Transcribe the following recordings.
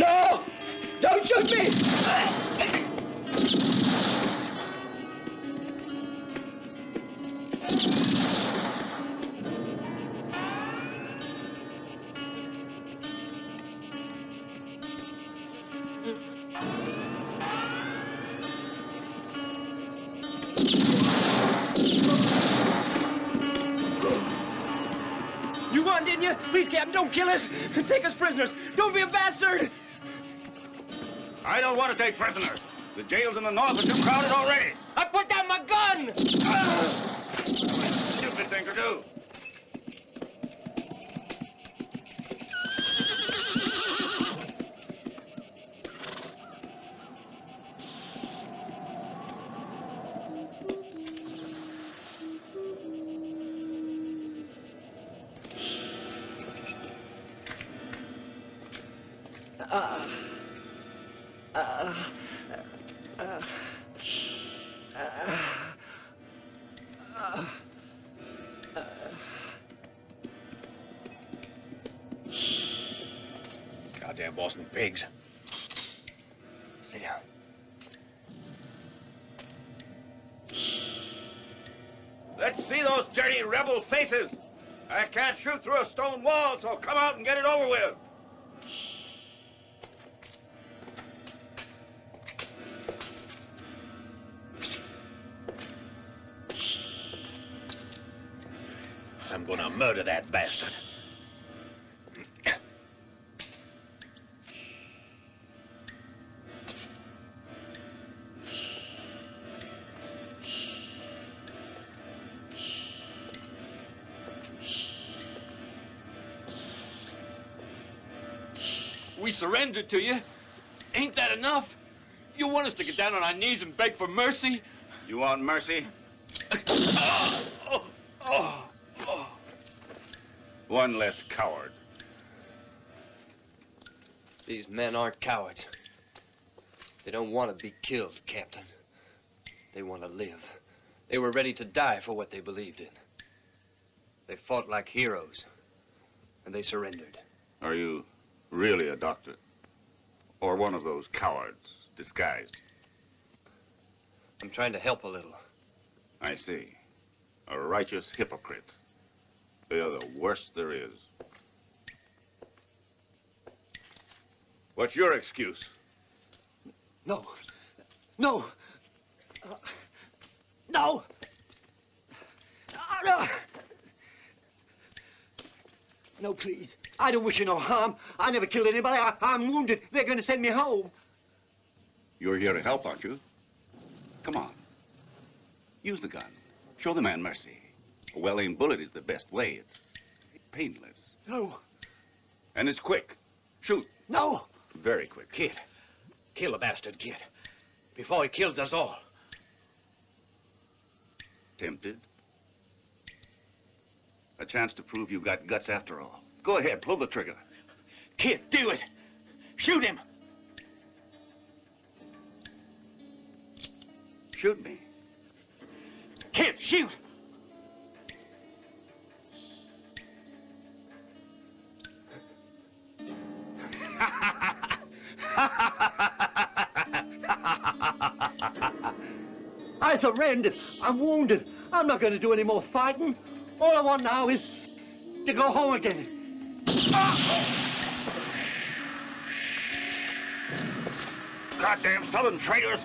No! Don't shoot me! You won, didn't you? Please, Captain, don't kill us. Take us prisoners. Don't be a bastard. I don't want to take prisoners. The jails in the north are too crowded already. I put down my gun. Stupid thing to do. Goddamn Boston pigs. Sit down. Let's see those dirty rebel faces. I can't shoot through a stone wall, so come out and get it over with. I'm gonna murder that bastard. We surrendered to you. Ain't that enough? You want us to get down on our knees and beg for mercy? You want mercy? One less coward. These men aren't cowards. They don't want to be killed, Captain. They want to live. They were ready to die for what they believed in. They fought like heroes, and they surrendered. Are you really a doctor? Or one of those cowards, disguised? I'm trying to help a little. I see. A righteous hypocrite. They're the worst there is. What's your excuse? No. No. No. No. No, please. I don't wish you no harm. I never killed anybody. I'm wounded. They're going to send me home. You're here to help, aren't you? Come on. Use the gun. Show the man mercy. A well-aimed bullet is the best way. It's painless. No. And it's quick. Shoot. No. Very quick. Kid. Kill the bastard, kid. Before he kills us all. Tempted? A chance to prove you got guts after all. Go ahead, pull the trigger. Kid, do it. Shoot him. Shoot me. Kid, shoot. I surrendered. I'm wounded. I'm not going to do any more fighting. All I want now is to go home again. Goddamn Southern traitors!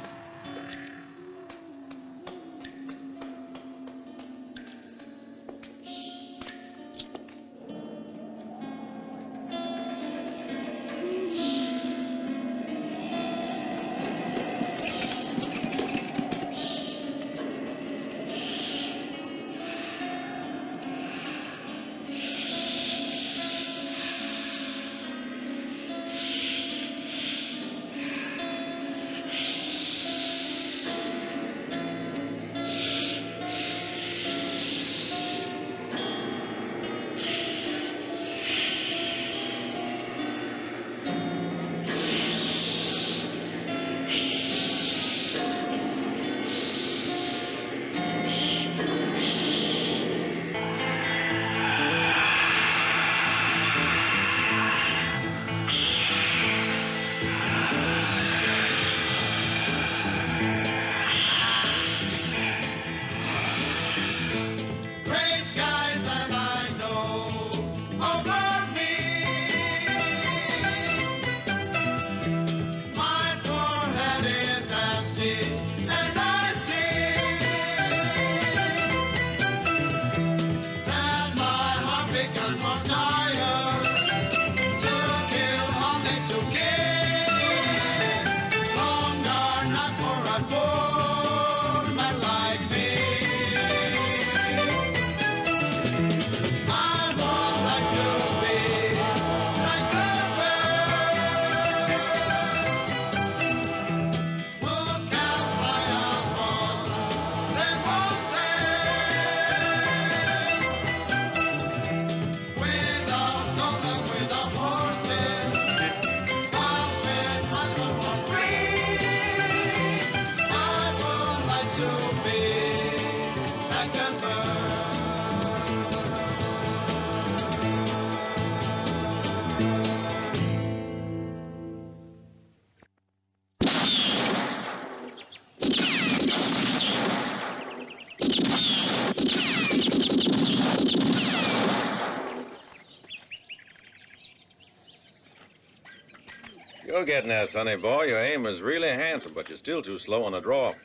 You're getting there, sonny boy. Your aim is really handsome, but you're still too slow on the draw.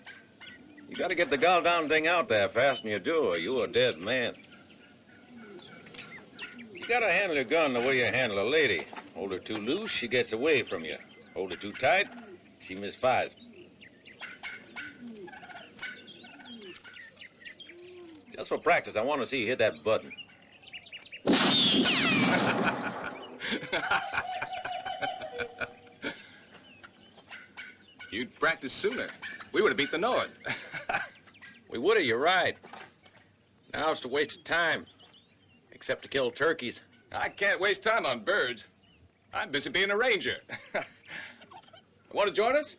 You gotta get the goddamn thing out there fast, and you do, or you're a dead man. You gotta handle your gun the way you handle a lady. Hold her too loose, she gets away from you. Hold her too tight, she misfires. Just for practice, I want to see you hit that button. You'd practice sooner. We would have beat the North. We would have, you're right. Now it's a waste of time. Except to kill turkeys. I can't waste time on birds. I'm busy being a ranger. Want to join us?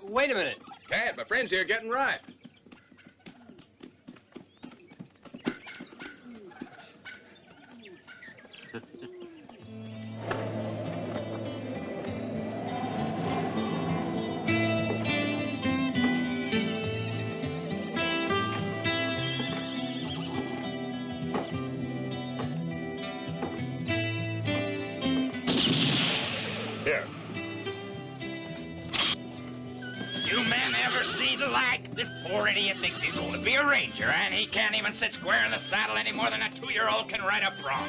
Wait a minute. Can't. My friends here are getting ripe. Here. You men ever see the like? This poor idiot thinks he's going to be a ranger, and he can't even sit square in the saddle any more than a 2-year-old can ride a bronc.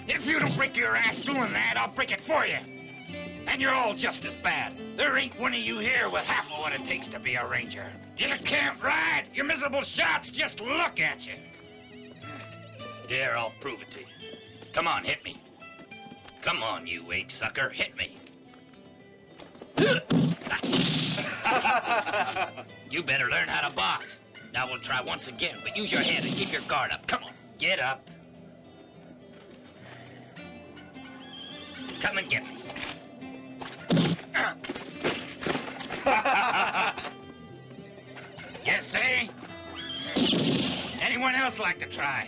If you don't break your ass doing that, I'll break it for you. And you're all just as bad. There ain't one of you here with half of what it takes to be a ranger. You can't ride. Your miserable shots just look at you. Here, I'll prove it to you. Come on, hit me. Come on, you egg sucker, hit me. You better learn how to box. Now we'll try once again, but use your head and keep your guard up. Come on, get up. Come and get me. You see? Anyone else like to try?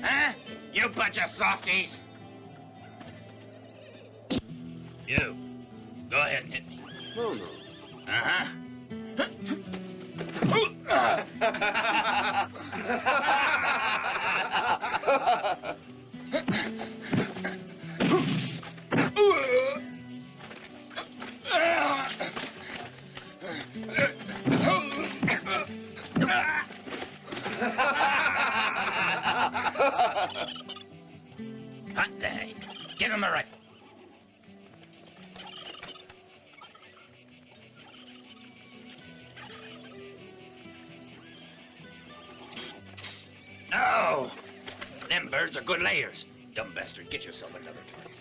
Huh? You bunch of softies. You. Go ahead and hit me. No, no. Uh-huh. Hot day. Give him a rifle. No! Them birds are good layers. Dumb bastard, get yourself another target.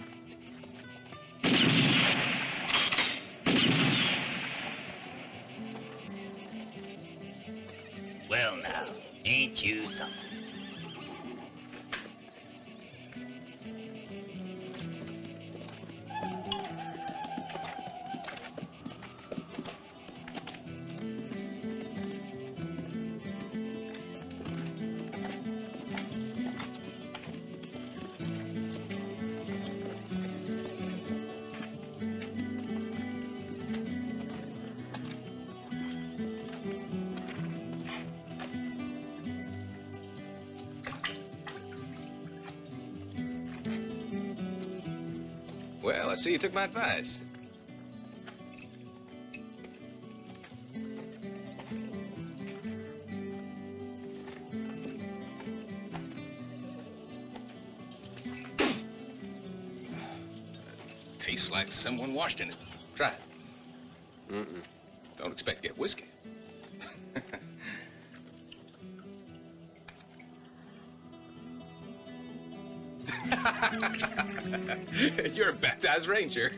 Well now, ain't you something? Well, I see you took my advice. Tastes like someone washed in it. Try it. Mm-mm. Don't expect to get whiskey. You're a baptized ranger.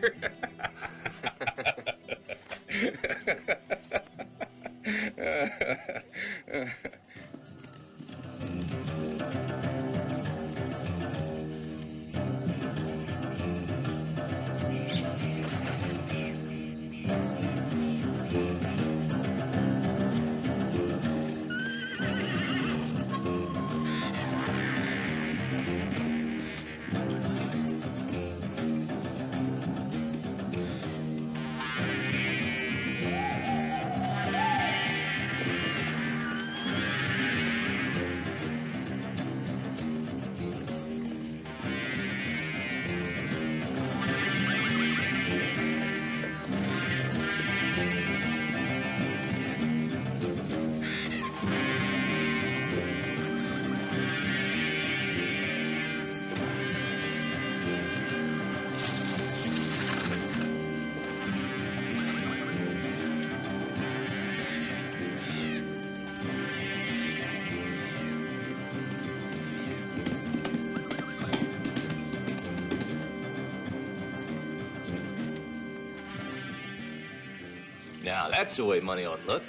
Now, that's the way money ought to look.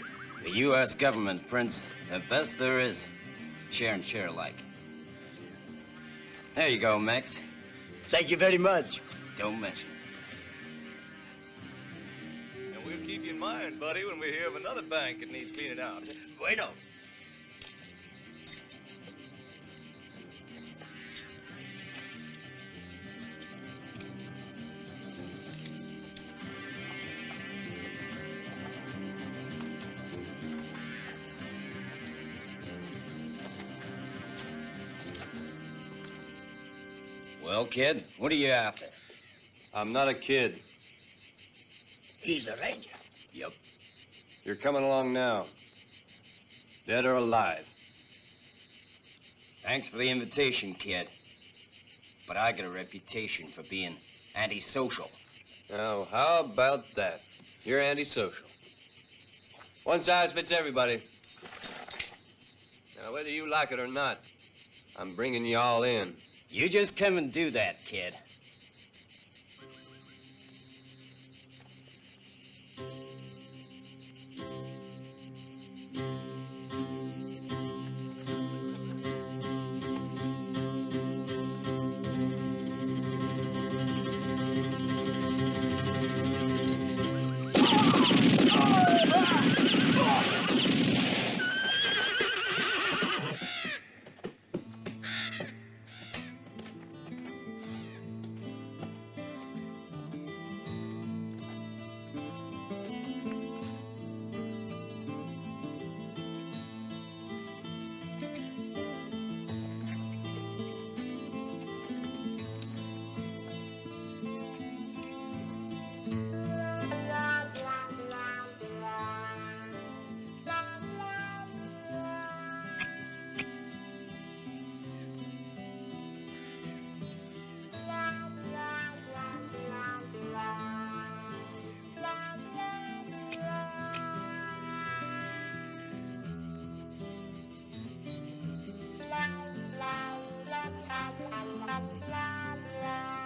The U.S. government, Prince. The best there is. Share and share alike. There you go, Max. Thank you very much. Don't mention it. And we'll keep you in mind, buddy, when we hear of another bank that needs cleaning out. Bueno. Well, kid, what are you after? I'm not a kid. He's a ranger. Yep. You're coming along now. Dead or alive. Thanks for the invitation, kid. But I got a reputation for being antisocial. Now, how about that? You're antisocial. One size fits everybody. Now, whether you like it or not, I'm bringing you all in. You just come and do that, kid.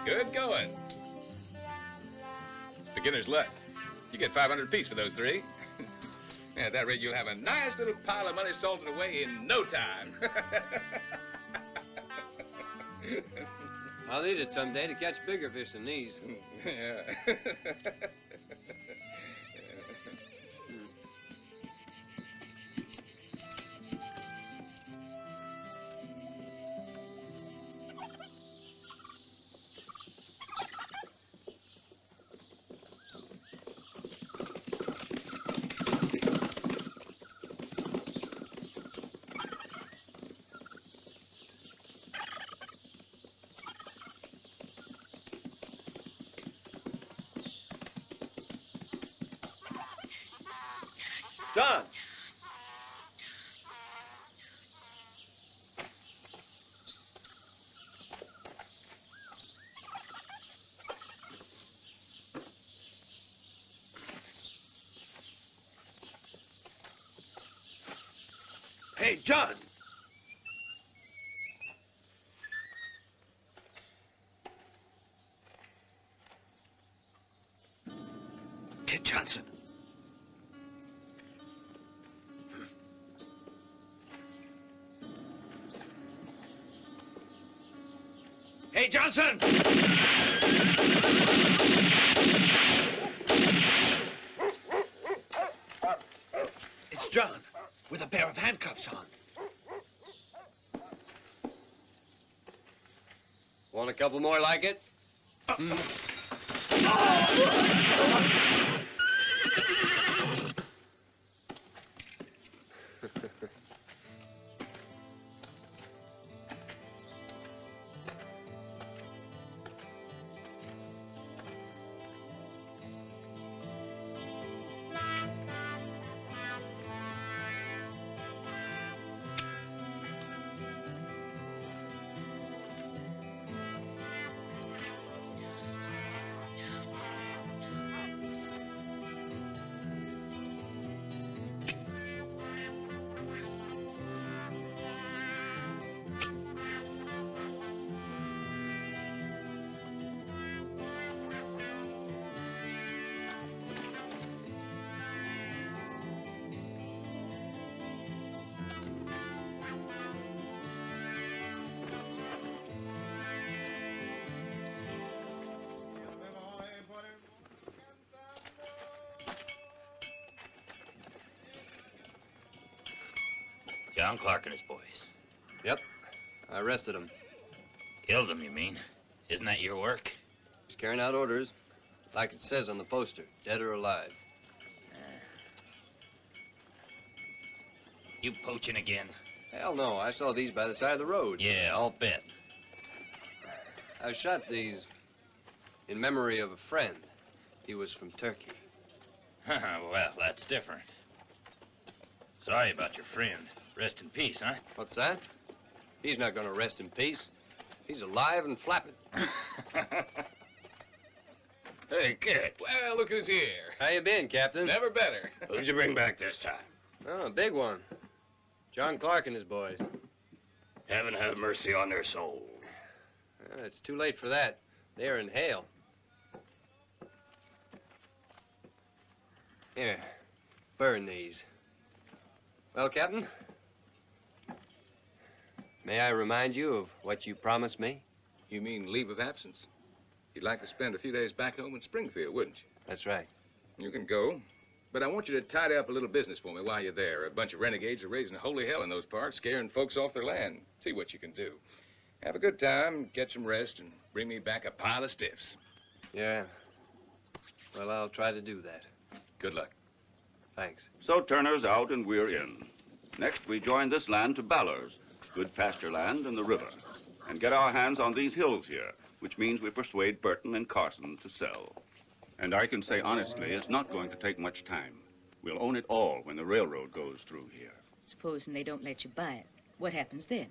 Good going. It's beginner's luck. You get 500 apiece for those three. At that rate, you'll have a nice little pile of money salted away in no time. I'll need it someday to catch bigger fish than these. Yeah. John! Hey, John! Kid Johnson. Hey, Johnson! It's John, with a pair of handcuffs on. Want a couple more like it? John Clark and his boys. Yep. I arrested them. Killed them, you mean? Isn't that your work? Just carrying out orders, like it says on the poster, dead or alive. You poaching again? Hell no, I saw these by the side of the road. Yeah, I'll bet. I shot these in memory of a friend. He was from Turkey. Well, that's different. Sorry about your friend. Rest in peace, huh? What's that? He's not gonna rest in peace. He's alive and flapping. Hey, kid. Well, look who's here. How you been, Captain? Never better. Who'd you bring back this time? Oh, a big one. John Clark and his boys. Heaven have mercy on their souls. Well, it's too late for that. They're in hell. Here, burn these. Well, Captain, may I remind you of what you promised me? You mean leave of absence? You'd like to spend a few days back home in Springfield, wouldn't you? That's right. You can go, but I want you to tidy up a little business for me while you're there. A bunch of renegades are raising holy hell in those parts, scaring folks off their land. See what you can do. Have a good time, get some rest, and bring me back a pile of stiffs. Yeah. Well, I'll try to do that. Good luck. Thanks. So Turner's out and we're in. Next, we join this land to Ballard's, good pasture land and the river, and get our hands on these hills here, which means we persuade Burton and Carson to sell. And I can say honestly, it's not going to take much time. We'll own it all when the railroad goes through here. Supposing they don't let you buy it, what happens then?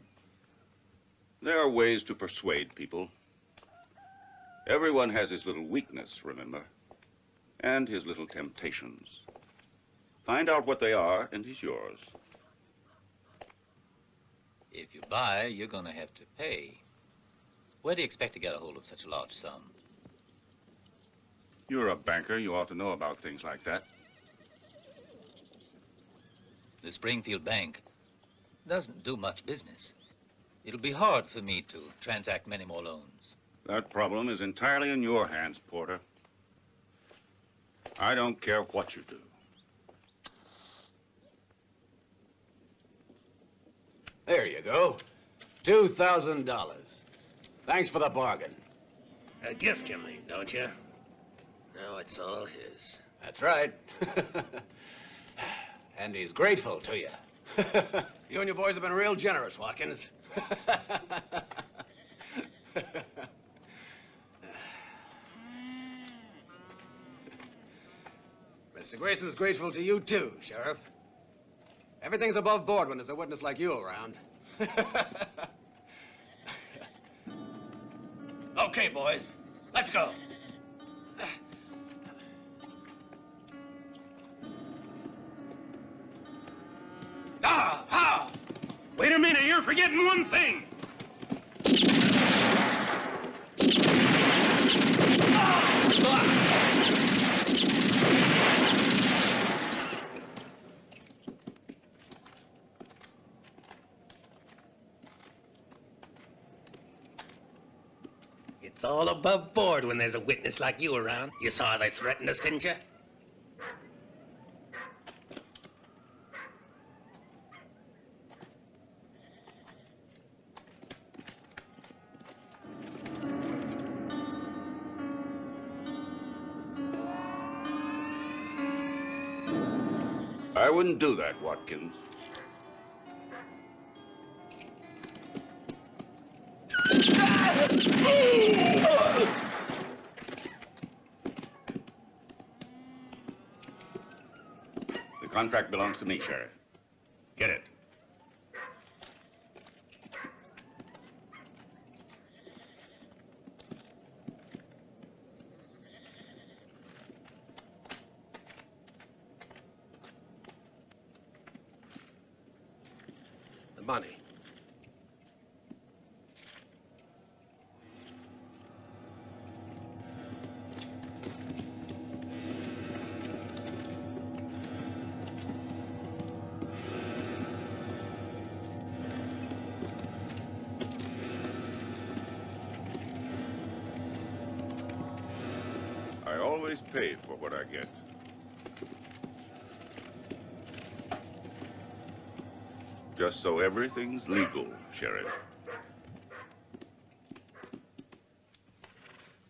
There are ways to persuade people. Everyone has his little weakness, remember, and his little temptations. Find out what they are, and he's yours. If you buy, you're going to have to pay. Where do you expect to get a hold of such a large sum? You're a banker. You ought to know about things like that. The Springfield Bank doesn't do much business. It'll be hard for me to transact many more loans. That problem is entirely in your hands, Porter. I don't care what you do. There you go. $2,000. Thanks for the bargain. A gift, you mean, don't you? Now it's all his. That's right. And he's grateful to you. You and your boys have been real generous, Watkins. Mr. Grayson's grateful to you, too, Sheriff. Everything's above board when there's a witness like you around. Okay, boys. Let's go. Wait a minute, you're forgetting one thing. It's all above board when there's a witness like you around. You saw how they threatened us, didn't you? I wouldn't do that, Watkins. The contract belongs to me, Sheriff. Get it. The money. I always pay for what I get. Just so everything's legal, Sheriff.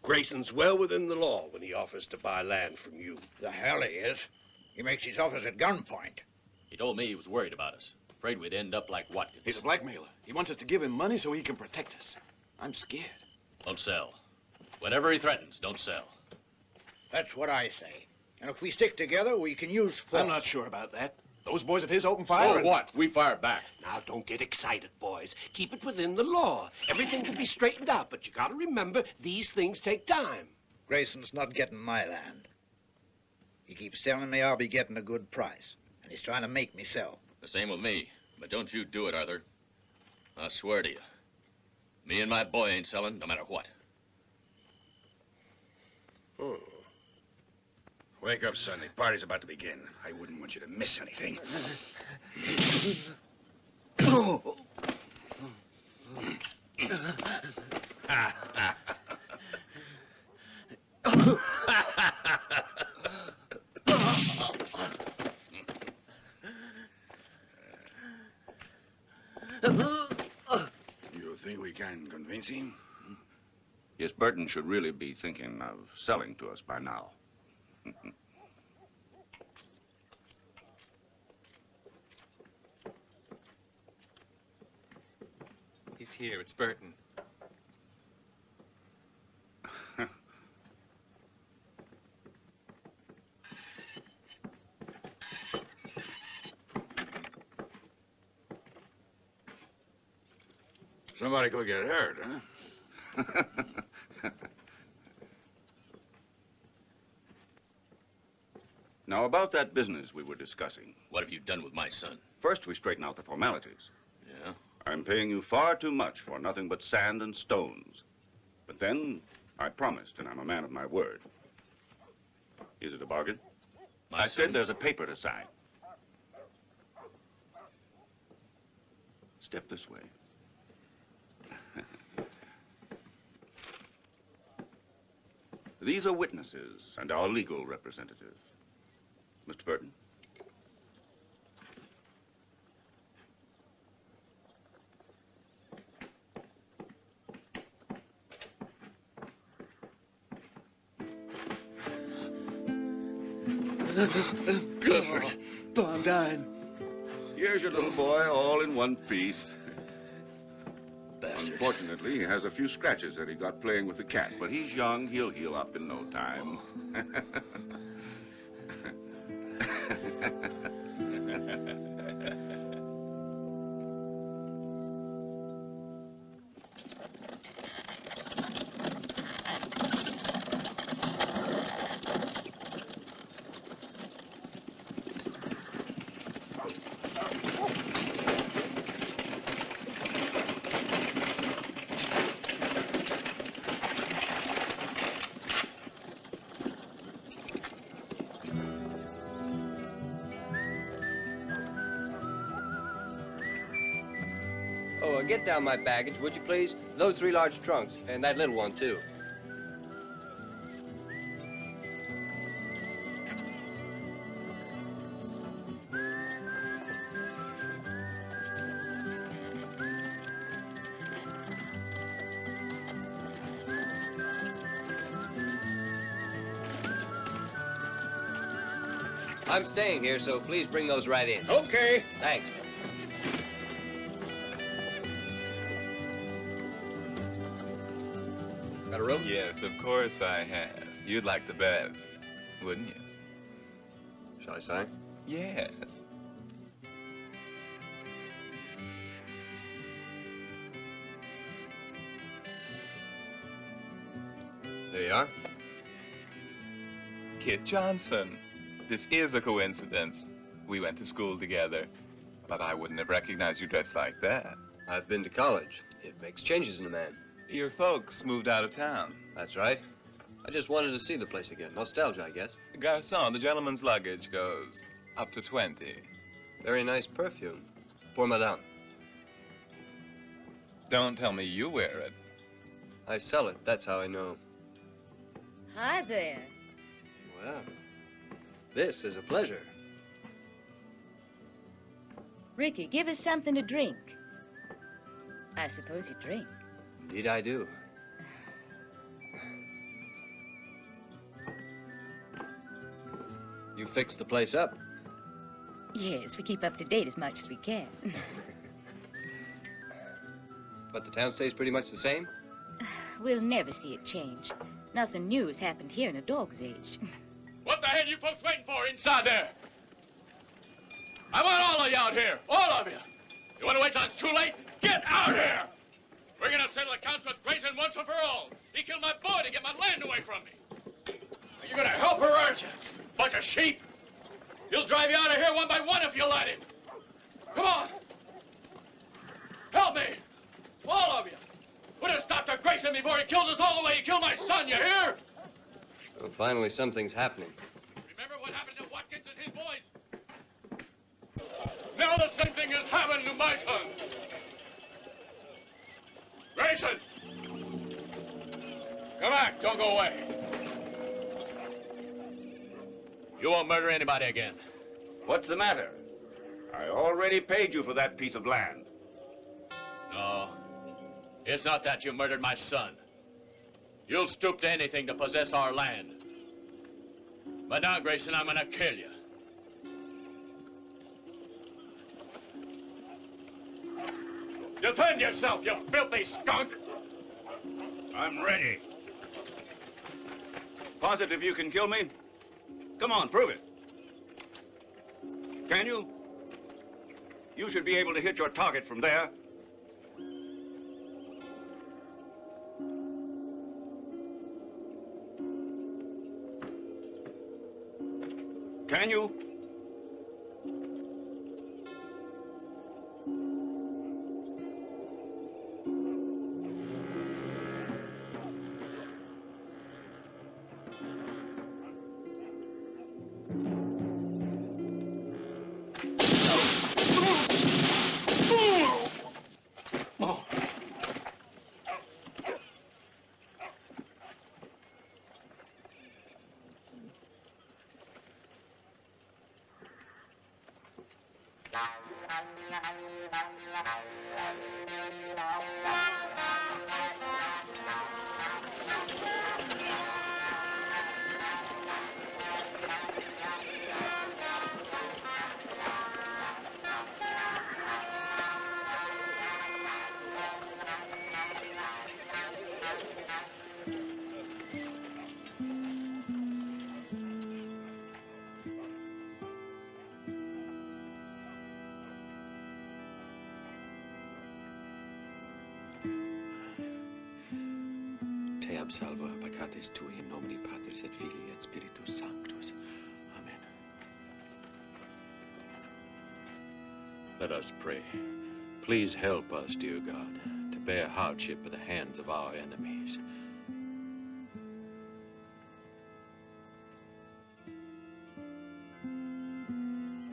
Grayson's well within the law when he offers to buy land from you. The hell he is. He makes his offers at gunpoint. He told me he was worried about us. Afraid we'd end up like Watkins. He's a blackmailer. He wants us to give him money so he can protect us. I'm scared. Don't sell. Whatever he threatens, don't sell. That's what I say. And if we stick together, we can use force. I'm not sure about that. Those boys of his open fire. So what? We fire back. Now, don't get excited, boys. Keep it within the law. Everything can be straightened out, but you gotta remember, these things take time. Grayson's not getting my land. He keeps telling me I'll be getting a good price, and he's trying to make me sell. The same with me. But don't you do it, Arthur. I swear to you. Me and my boy ain't selling, no matter what. Wake up, son. The party's about to begin. I wouldn't want you to miss anything. You think we can convince him? Yes, Burton should really be thinking of selling to us by now. He's here. It's Burton. Somebody could get hurt, huh? Now, about that business we were discussing. What have you done with my son? First, we straighten out the formalities. Yeah? I'm paying you far too much for nothing but sand and stones. But then, I promised, and I'm a man of my word. Is it a bargain? I said there's a paper to sign. Step this way. These are witnesses and our legal representatives. Mr. Burton? Oh, I'm dying. Here's your little boy, all in one piece. Bastard. Unfortunately, he has a few scratches that he got playing with the cat, but he's young. He'll heal up in no time. Get down my baggage, would you please? Those 3 large trunks, and that little one, too. I'm staying here, so please bring those right in. Okay. Thanks. Got a room? Yes, of course I have. You'd like the best, wouldn't you? Shall I sign? Yes. There you are. Kit Johnson. This is a coincidence. We went to school together, but I wouldn't have recognized you dressed like that. I've been to college. It makes changes in a man. Your folks moved out of town. That's right. I just wanted to see the place again. Nostalgia, I guess. Garçon, the gentleman's luggage goes up to 20. Very nice perfume. Pour madame. Don't tell me you wear it. I sell it. That's how I know. Hi there. Well, this is a pleasure. Ricky, give us something to drink. I suppose you drink. Indeed I do. You fixed the place up? Yes, we keep up to date as much as we can. But the town stays pretty much the same? We'll never see it change. Nothing new has happened here in a dog's age. What the hell are you folks waiting for inside there? I want all of you out here. All of you. You want to wait till it's too late? Get out here! We're going to settle accounts with Grayson once and for all. He killed my boy to get my land away from me. Are you going to help her, aren't you? Bunch of sheep. He'll drive you out of here one by one if you let him. Come on. Help me. All of you. Put a stop to Grayson before he kills us all the way he killed my son, you hear? Well, finally, something's happening. Remember what happened to Watkins and his boys? Now the same thing is happening to my son. Grayson! Come back, don't go away. You won't murder anybody again. What's the matter? I already paid you for that piece of land. No, it's not that you murdered my son. You'll stoop to anything to possess our land. But now, Grayson, I'm gonna kill you. Defend yourself, you filthy skunk! I'm ready. Positive you can kill me? Come on, prove it. Can you? You should be able to hit your target from there. Can you? Salva peccatis tui in nomine Patris et Filii et Spiritus Sanctus. Amen. Let us pray. Please help us, dear God, to bear hardship at the hands of our enemies.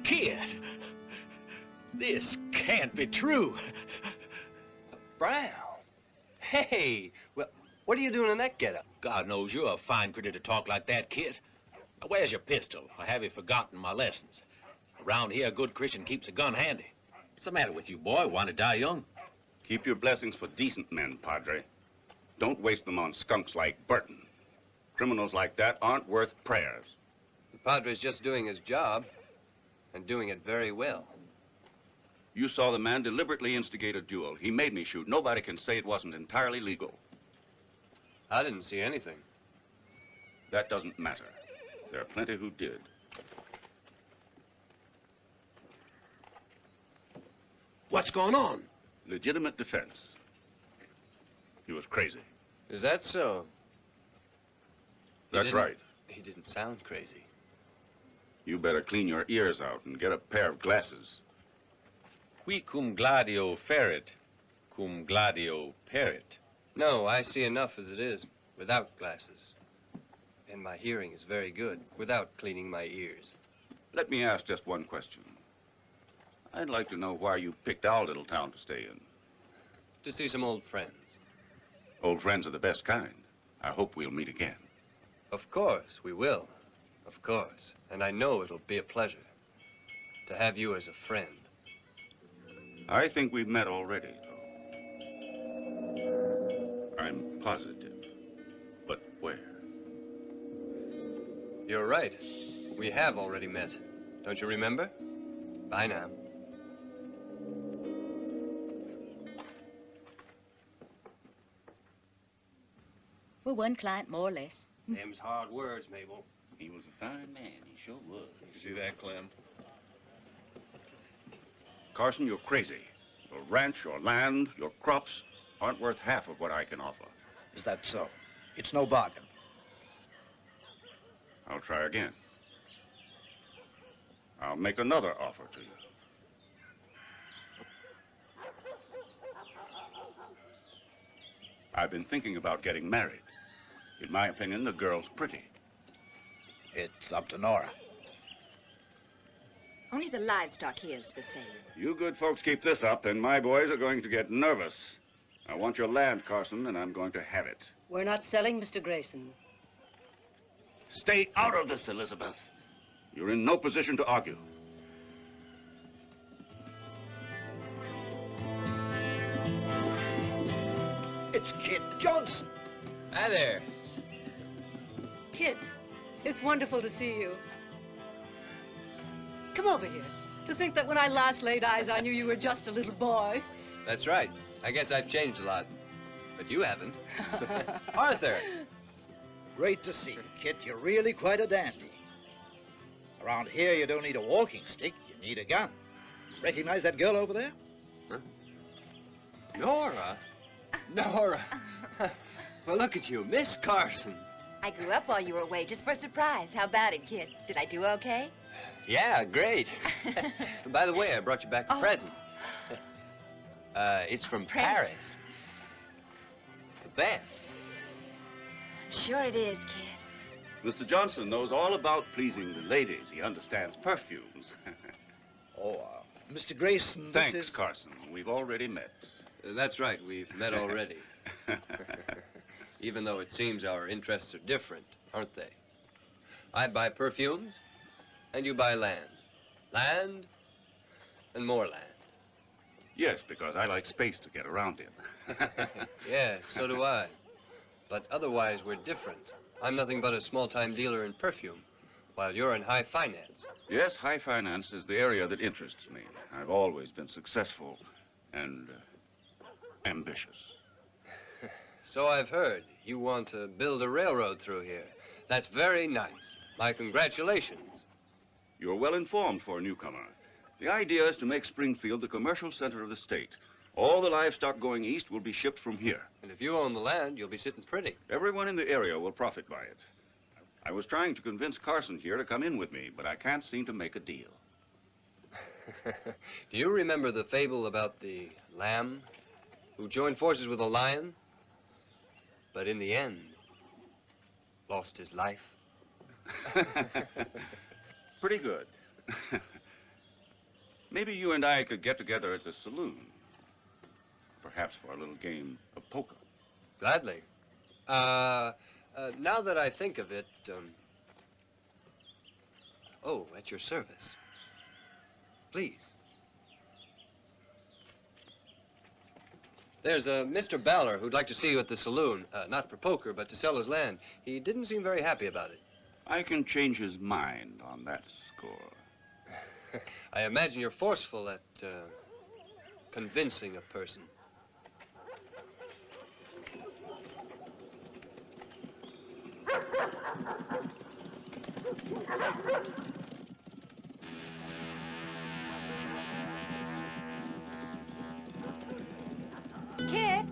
Kid, this can't be true. Brown? Hey, well, what are you doing in that getup? God knows you're a fine critter to talk like that, kid. Now, where's your pistol? Or have you forgotten my lessons? Around here, a good Christian keeps a gun handy. What's the matter with you, boy? Want to die young? Keep your blessings for decent men, Padre. Don't waste them on skunks like Burton. Criminals like that aren't worth prayers. The Padre's just doing his job, and doing it very well. You saw the man deliberately instigate a duel. He made me shoot. Nobody can say it wasn't entirely legal. I didn't see anything. That doesn't matter. There are plenty who did. What's going on? Legitimate defense. He was crazy. Is that so? That's right. He didn't sound crazy. You better clean your ears out and get a pair of glasses. Qui cum gladio ferit, cum gladio perit. No, I see enough as it is, without glasses. And my hearing is very good, without cleaning my ears. Let me ask just one question. I'd like to know why you picked our little town to stay in. To see some old friends. Old friends are the best kind. I hope we'll meet again. Of course, we will. Of course. And I know it'll be a pleasure to have you as a friend. I think we've met already, though. I'm positive. But where? You're right. We have already met. Don't you remember? Bye now. We're one client, more or less. Them's hard words, Mabel. He was a fine man. He sure was. You see that, Clem? Carson, you're crazy. Your ranch, your land, your crops aren't worth half of what I can offer. Is that so? It's no bargain. I'll try again. I'll make another offer to you. I've been thinking about getting married. In my opinion, the girl's pretty. It's up to Nora. Only the livestock here is for sale. You good folks keep this up, then my boys are going to get nervous. I want your land, Carson, and I'm going to have it. We're not selling, Mr. Grayson. Stay out of this, Elizabeth. You're in no position to argue. It's Kid Johnson. Hi there. Kid, it's wonderful to see you. Come over here. To think that when I last laid eyes on you, you were just a little boy. That's right. I guess I've changed a lot. But you haven't. Arthur! Great to see you, Kit. You're really quite a dandy. Around here, you don't need a walking stick. You need a gun. Recognize that girl over there? Huh? Nora? Nora! Well, look at you, Miss Carson. I grew up while you were away, just for a surprise. How about it, kid? Did I do okay? Yeah, great. By the way, I brought you back a present. It's from Paris. The best. I'm sure it is, kid. Mr. Johnson knows all about pleasing the ladies. He understands perfumes. Mr. Grayson, Thanks, Carson. We've already met. That's right, we've met already. Even though it seems our interests are different, aren't they? I buy perfumes, and you buy land. Land, and more land. Yes, because I like space to get around in. Yeah, so do I. But otherwise, we're different. I'm nothing but a small-time dealer in perfume, while you're in high finance. Yes, high finance is the area that interests me. I've always been successful and ambitious. So I've heard. You want to build a railroad through here. That's very nice. My congratulations. You're well informed for a newcomer. The idea is to make Springfield the commercial center of the state. All the livestock going east will be shipped from here. And if you own the land, you'll be sitting pretty. Everyone in the area will profit by it. I was trying to convince Carson here to come in with me, but I can't seem to make a deal. Do you remember the fable about the lamb who joined forces with a lion, but in the end, lost his life? Pretty good. Maybe you and I could get together at the saloon. Perhaps for a little game of poker. Gladly. Now that I think of it, oh, at your service. Please. There's a Mr. Baller who'd like to see you at the saloon. Not for poker, but to sell his land. He didn't seem very happy about it. I can change his mind on that score. I imagine you're forceful at convincing a person. Kid,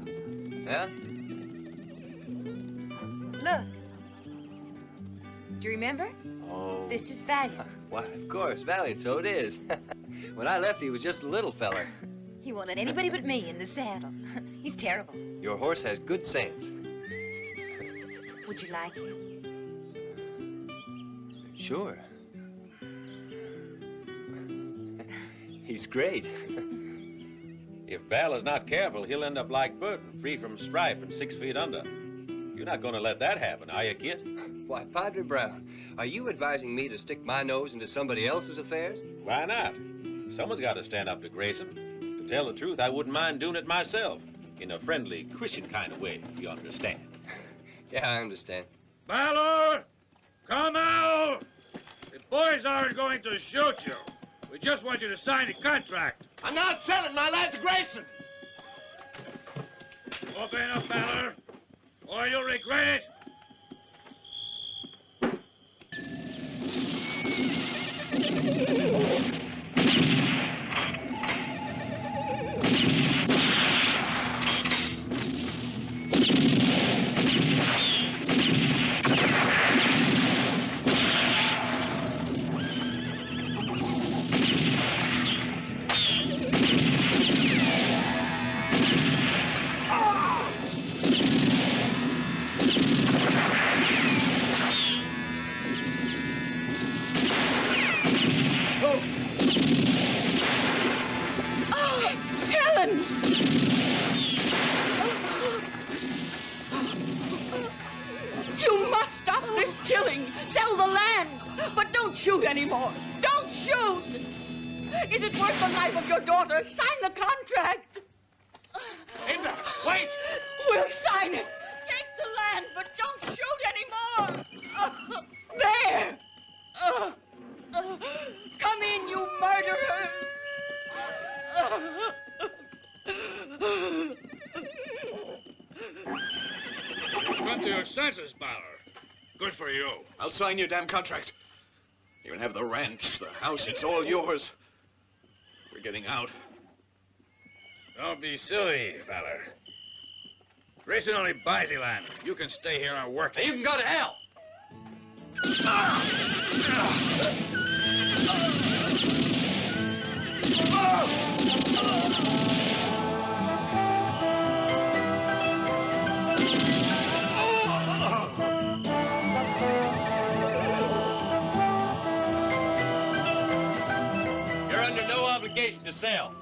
Yeah? look. Do you remember? Oh. This is Valiant. Why, of course, Valiant, so it is. When I left, he was just a little feller. He won't let anybody but me in the saddle. He's terrible. Your horse has good sense. Would you like him? Sure. He's great. If Val is not careful, he'll end up like Burton, free from strife and 6 feet under. You're not going to let that happen, are you, kid? Why, Padre Brown, are you advising me to stick my nose into somebody else's affairs? Why not? Someone's got to stand up to Grayson, to tell the truth, I wouldn't mind doing it myself. In a friendly, Christian kind of way, if you understand. Yeah, I understand. Ballard! Come out! The boys aren't going to shoot you. We just want you to sign the contract. I'm not selling my land to Grayson. Open up, Ballard, or you'll regret it. Shoot anymore. Don't shoot! Is it worth the life of your daughter? Sign the contract! Linda, wait! We'll sign it! Take the land, but don't shoot anymore! There! Come in, you murderer! Come to your senses, Ballard. Good for you. I'll sign your damn contract. You can have the ranch, the house, it's all yours. We're getting out. Don't be silly, Ballard. Grayson only buys the land. You can stay here and work. You can go to hell. You're under no obligation to sell.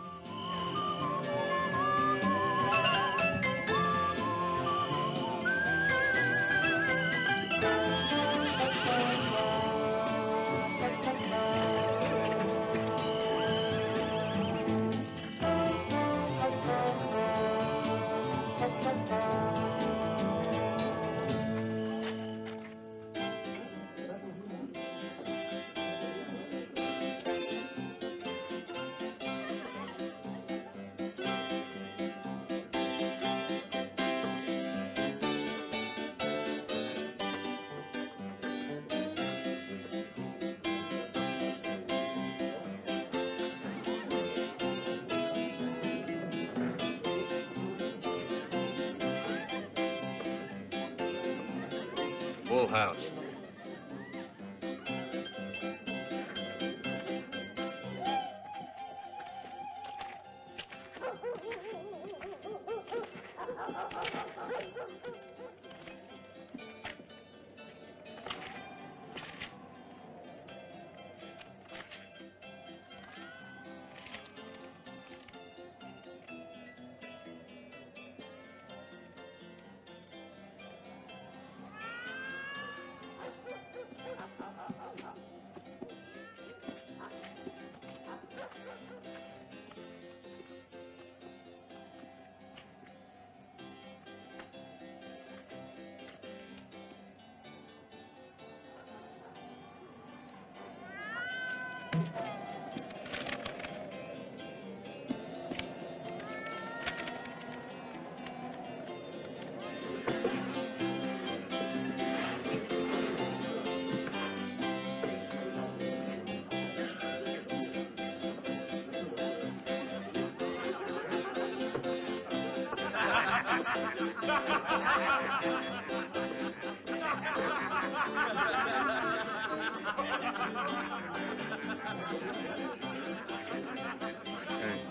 Full house.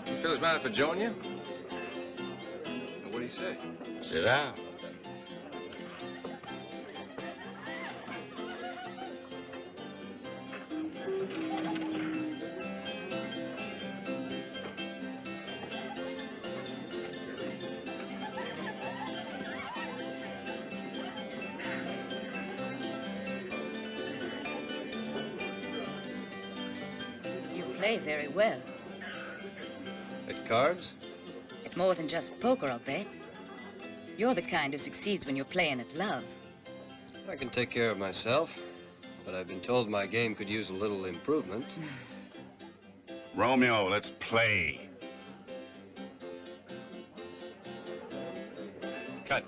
You fellas minded for joining you? What do you say? Sit down. You play very well. That cards? At more than just poker, I'll bet. You're the kind who succeeds when you're playing at love. I can take care of myself, but I've been told my game could use a little improvement. Romeo, let's play. Cut.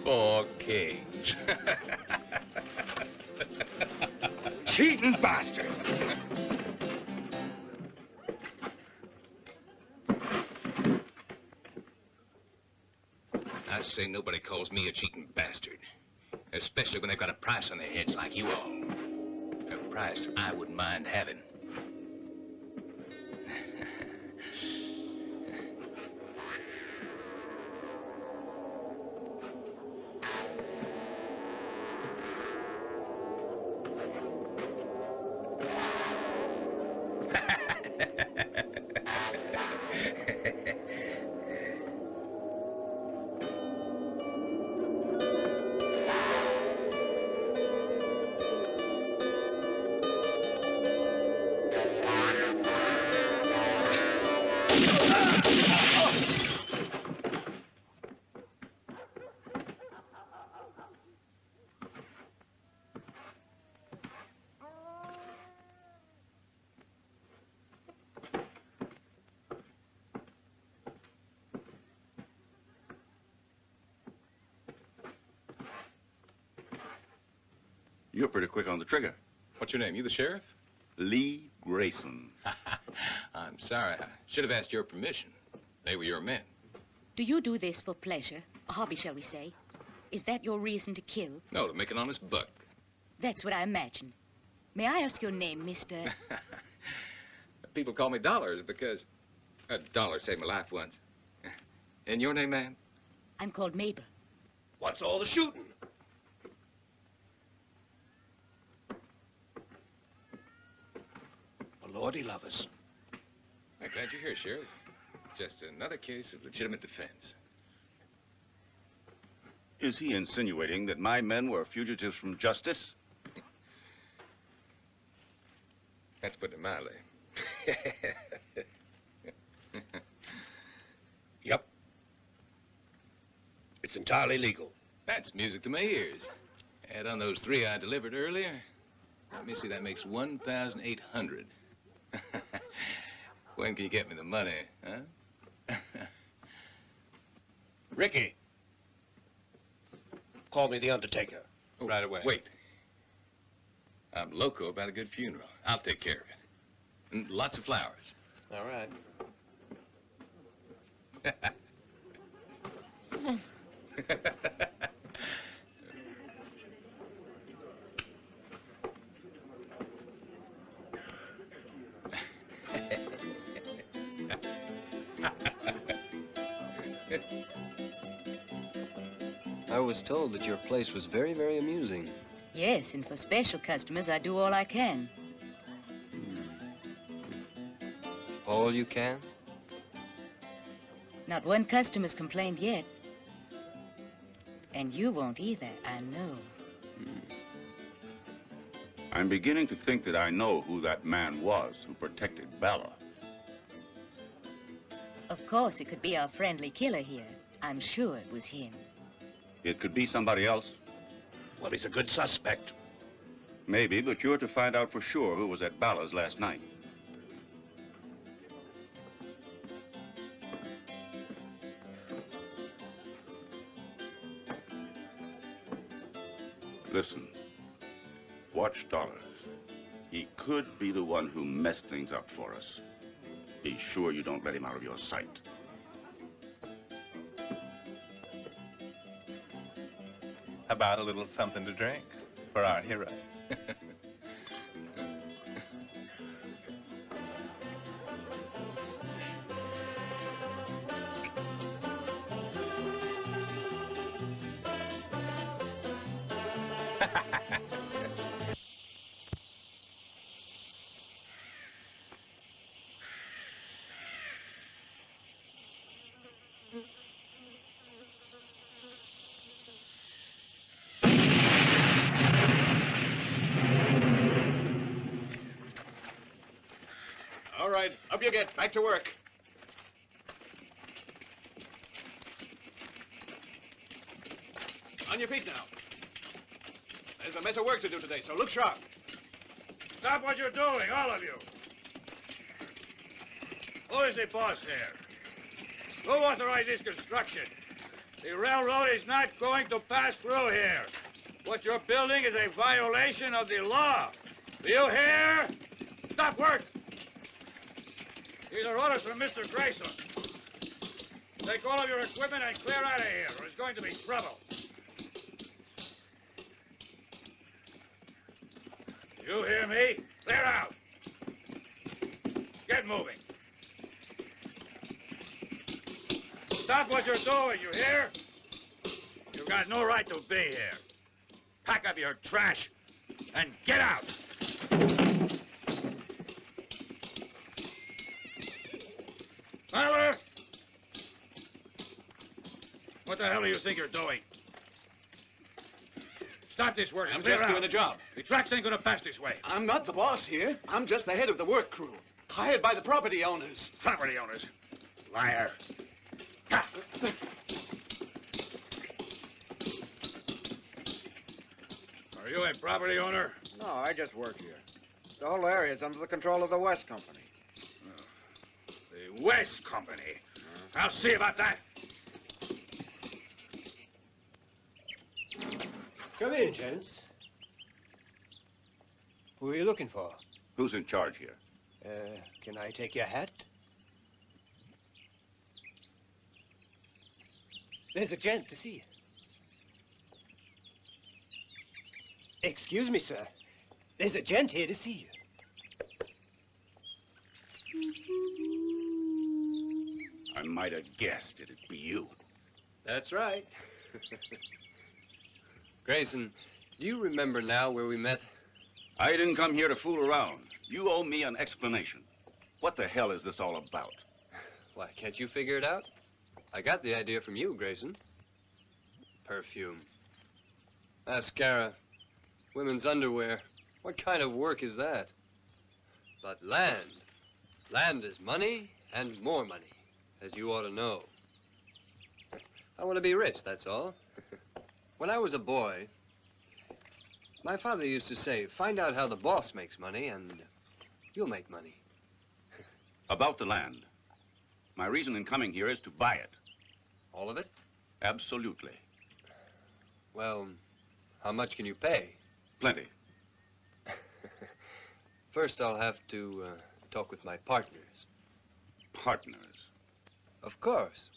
Four kings. Cheating bastard! I say nobody calls me a cheating bastard. Especially when they've got a price on their heads like you all. A price I wouldn't mind having. You're pretty quick on the trigger. What's your name? You the sheriff? Lee Grayson. I'm sorry. I should have asked your permission. They were your men. Do you do this for pleasure? A hobby, shall we say? Is that your reason to kill? No, to make an honest buck. That's what I imagined. May I ask your name, Mr.? People call me Dollars because a dollar saved my life once. And your name, ma'am? I'm called Mabel. What's all the shooting? Lordy love us. I'm glad you're here, Sheriff. Just another case of legitimate defense. Is he insinuating that my men were fugitives from justice? That's putting it mildly. Yep. It's entirely legal. That's music to my ears. Add on those 3 I delivered earlier. Let me see, that makes 1,800. When can you get me the money, huh? Ricky. Call me the Undertaker. Oh, right away. Wait. I'm loco about a good funeral. I'll take care of it. And lots of flowers. All right. I was told that your place was very, very amusing. Yes, and for special customers, I do all I can. All you can? Not one customer's complained yet. And you won't either, I know. I'm beginning to think that I know who that man was who protected Bella. Of course, it could be our friendly killer here. I'm sure it was him. It could be somebody else. Well, he's a good suspect. Maybe, but you're to find out for sure who was at Bella's last night. Listen, watch Dollars. He could be the one who messed things up for us. Be sure you don't let him out of your sight. How about a little something to drink for our hero? right, up you get. Back to work. On your feet now. There's a mess of work to do today, so look sharp. Stop what you're doing, all of you. Who is the boss here? Who authorized this construction? The railroad is not going to pass through here. What you're building is a violation of the law. Do you hear? Stop work. These are orders from Mr. Grayson. Take all of your equipment and clear out of here, or there's going to be trouble. You hear me? Clear out. Get moving. Stop what you're doing, you hear? You've got no right to be here. Pack up your trash and get out. Tyler! What the hell do you think you're doing? Stop this work. I'm just doing a job. The tracks ain't gonna pass this way. I'm not the boss here. I'm just the head of the work crew. Hired by the property owners. Property owners? Liar. Are you a property owner? No, I just work here. The whole area is under the control of the West Company. The West Company? I'll see about that. Come in, gents. Who are you looking for? Who's in charge here? Can I take your hat? There's a gent to see you. Excuse me, sir. There's a gent here to see you. I might have guessed it'd be you. That's right. Grayson, do you remember now where we met? I didn't come here to fool around. You owe me an explanation. What the hell is this all about? Why, can't you figure it out? I got the idea from you, Grayson. Perfume. Mascara. Women's underwear. What kind of work is that? But land. Land is money and more money, as you ought to know. I want to be rich, that's all. When I was a boy, my father used to say, find out how the boss makes money and you'll make money. About the land. My reason in coming here is to buy it. All of it? Absolutely. Well, how much can you pay? Plenty. First, I'll have to talk with my partners. Partners? Of course.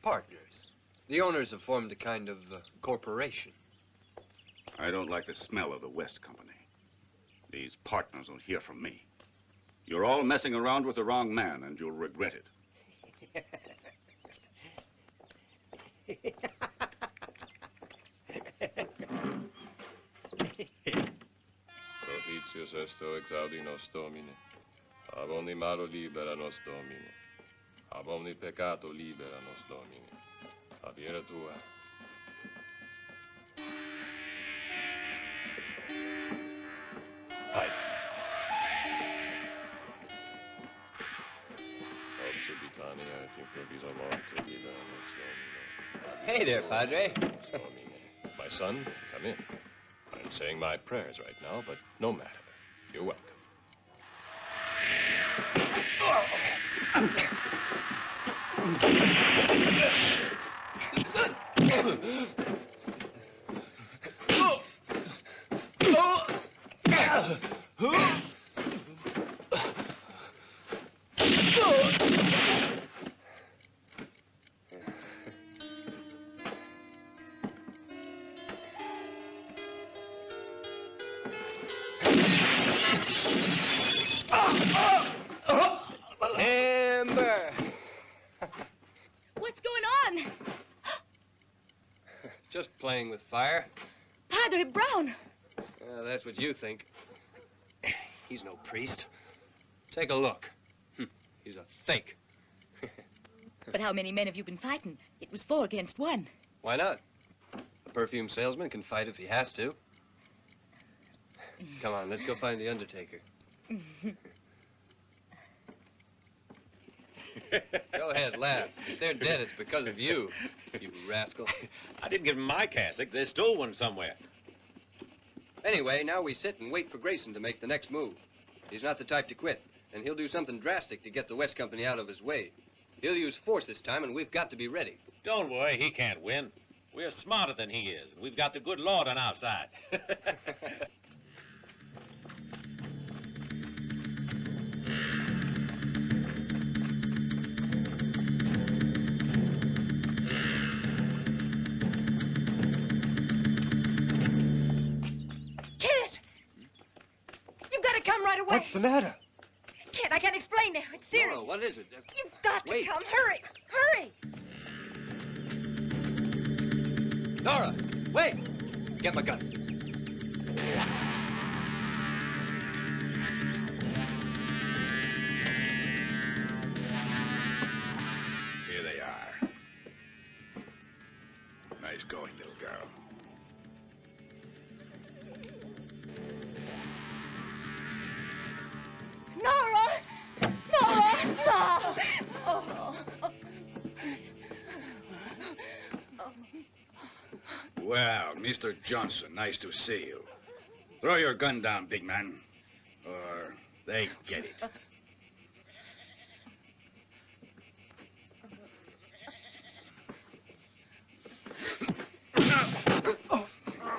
Partners. The owners have formed a kind of corporation. I don't like the smell of the West Company. These partners will hear from me. You're all messing around with the wrong man, and you'll regret it. Propitius esto exaudi nos Domine. Ab omni malo libera nos Domine. Ab omni peccato libera nos Domine. Ab ira tua. Hi. Ob subitania et improvisa morte libera nos Domine. Hey there, Padre. My son, come in. I'm saying my prayers right now, but no matter. You're welcome. Amber! What's going on? Just playing with fire. Padre Brown. That's what you think. He's no priest. Take a look. He's a fake. But how many men have you been fighting? It was 4 against 1. Why not? A perfume salesman can fight if he has to. Come on, let's go find the undertaker. Go ahead, laugh. If they're dead, it's because of you, you rascal. I didn't give them my cassock. They stole one somewhere. Anyway, now we sit and wait for Grayson to make the next move. He's not the type to quit, and he'll do something drastic to get the West Company out of his way. He'll use force this time, and we've got to be ready. Don't worry, he can't win. We're smarter than he is, and we've got the good Lord on our side. Kid! You've got to come right away. What's the matter? Kid, I can't explain now. It's serious. Nora, what is it? You've got to Wait. come. Hurry! Hurry! Nora, wait! Get my gun. Here they are. Nice going, little girl. Nora! Nora! No! Oh. Well, Mr. Johnson, nice to see you. Throw your gun down, big man, or they get it.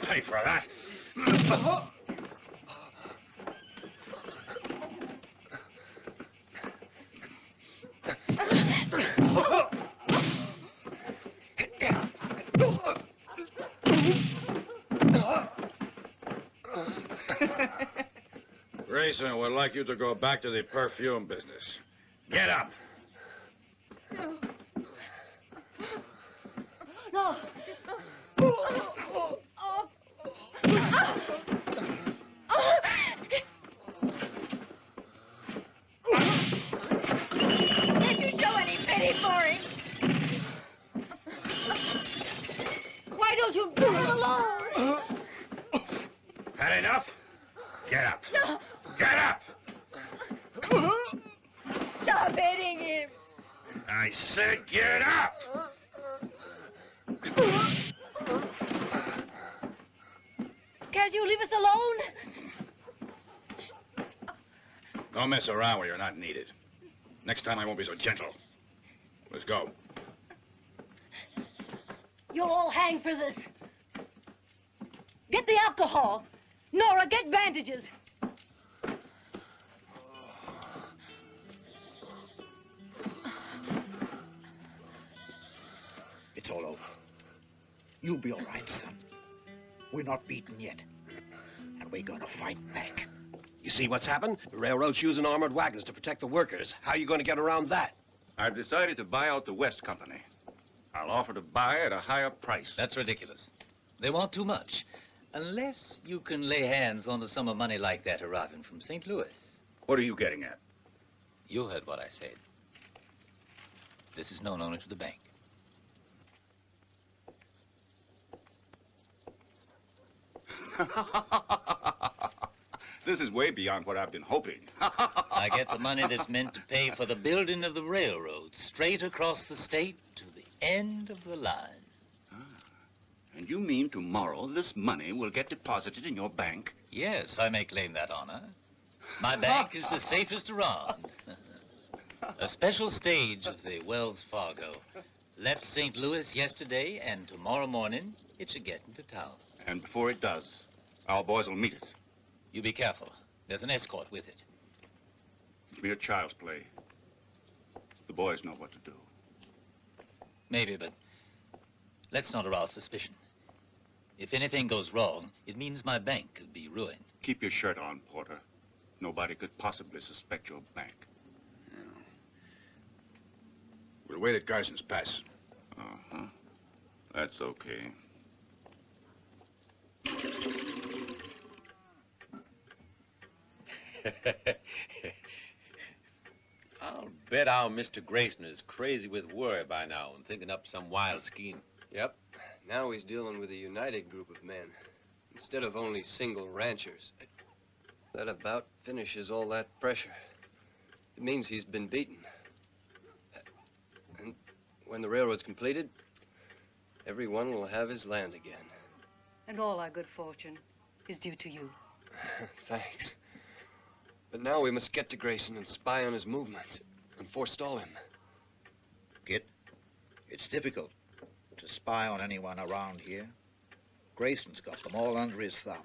Pay for that. Grayson would like you to go back to the perfume business. Get up. No. Can't you show any pity for him? Why don't you leave him alone? Had enough? Get up. No. Get up! Stop hitting him. I said get up! Can't you leave us alone? Don't mess around where you're not needed. Next time I won't be so gentle. Let's go. You'll all hang for this. Get the alcohol. Nora, get bandages. It's all over. You'll be all right, son. We're not beaten yet. And we're gonna fight back. You see what's happened? The railroad's using armored wagons to protect the workers. How are you going to get around that? I've decided to buy out the West Company. I'll offer to buy at a higher price. That's ridiculous. They want too much. Unless you can lay hands on a sum of money like that arriving from St. Louis. What are you getting at? You heard what I said. This is known only to the bank. This is way beyond what I've been hoping. I get the money that's meant to pay for the building of the railroad straight across the state to the end of the line. And you mean tomorrow this money will get deposited in your bank? Yes, I may claim that honor. My bank is the safest around. A special stage of the Wells Fargo left St. Louis yesterday, and tomorrow morning it should get into town. And before it does, our boys will meet it. You be careful. There's an escort with it. It's mere child's play. The boys know what to do. Maybe, but let's not arouse suspicion. If anything goes wrong, it means my bank could be ruined. Keep your shirt on, Porter. Nobody could possibly suspect your bank. Yeah. We'll wait at Carson's Pass. Uh-huh. That's okay. I'll bet our Mr. Grayson is crazy with worry by now and thinking up some wild scheme. Yep. Now he's dealing with a united group of men instead of only single ranchers. That about finishes all that pressure. It means he's been beaten. When the railroad's completed, everyone will have his land again. And all our good fortune is due to you. Thanks. But now we must get to Grayson and spy on his movements and forestall him. Kit, it's difficult to spy on anyone around here. Grayson's got them all under his thumb.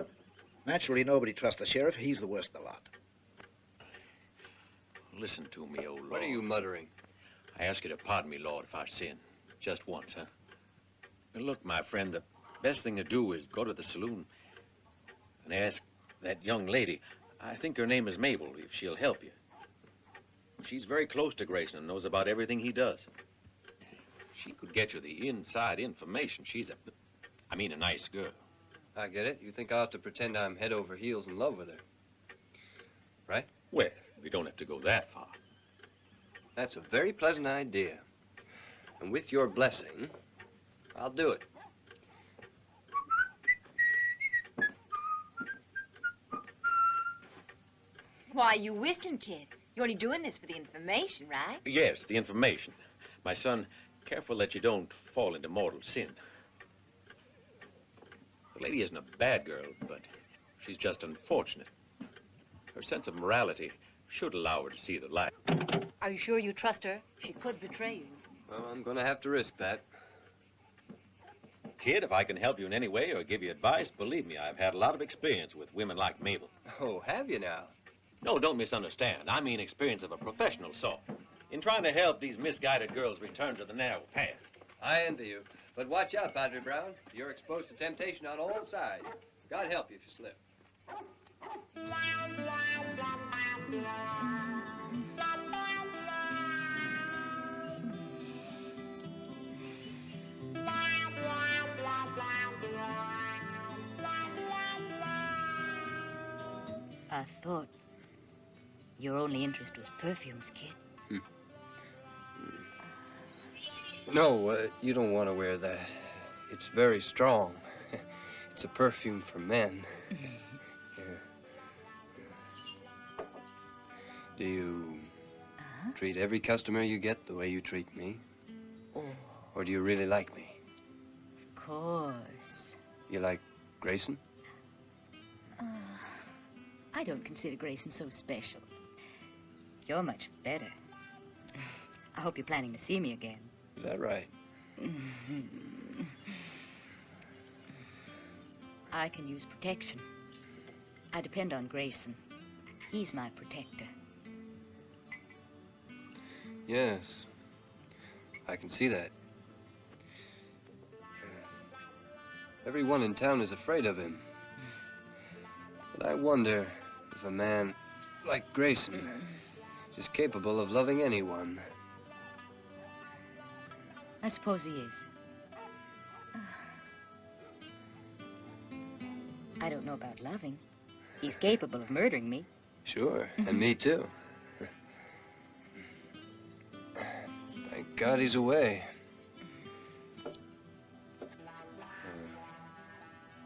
Naturally, nobody trusts the sheriff. He's the worst of the lot. Listen to me, old Lord. What are you muttering? I ask you to pardon me, Lord, if I sin. Just once, huh? Now, look, my friend, the best thing to do is go to the saloon and ask that young lady, I think her name is Mabel, if she'll help you. She's very close to Grayson and knows about everything he does. She could get you the inside information. She's a nice girl. I get it. You think I ought to pretend I'm head over heels in love with her. Right? Well, we don't have to go that far. That's a very pleasant idea. And with your blessing, I'll do it. Why, you whistling, kid. You're only doing this for the information, right? Yes, the information. My son, careful that you don't fall into mortal sin. The lady isn't a bad girl, but she's just unfortunate. Her sense of morality should allow her to see the light. Are you sure you trust her? She could betray you. Well, I'm going to have to risk that. Kid, if I can help you in any way or give you advice, believe me, I've had a lot of experience with women like Mabel. Oh, have you now? No, don't misunderstand. I mean experience of a professional sort. In trying to help these misguided girls return to the narrow path. I envy you. But watch out, Padre Brown. You're exposed to temptation on all sides. God help you if you slip. I thought your only interest was perfumes, kid. No, you don't want to wear that. It's very strong. It's a perfume for men. Yeah. Do you treat every customer you get the way you treat me? Oh. Or do you really like me? Of course. You like Grayson? I don't consider Grayson so special. You're much better. I hope you're planning to see me again. Is that right? I can use protection. I depend on Grayson. He's my protector. Yes. I can see that. Everyone in town is afraid of him. But I wonder if a man like Grayson is capable of loving anyone. I suppose he is. I don't know about loving. He's capable of murdering me. Sure, and me too. Thank God he's away.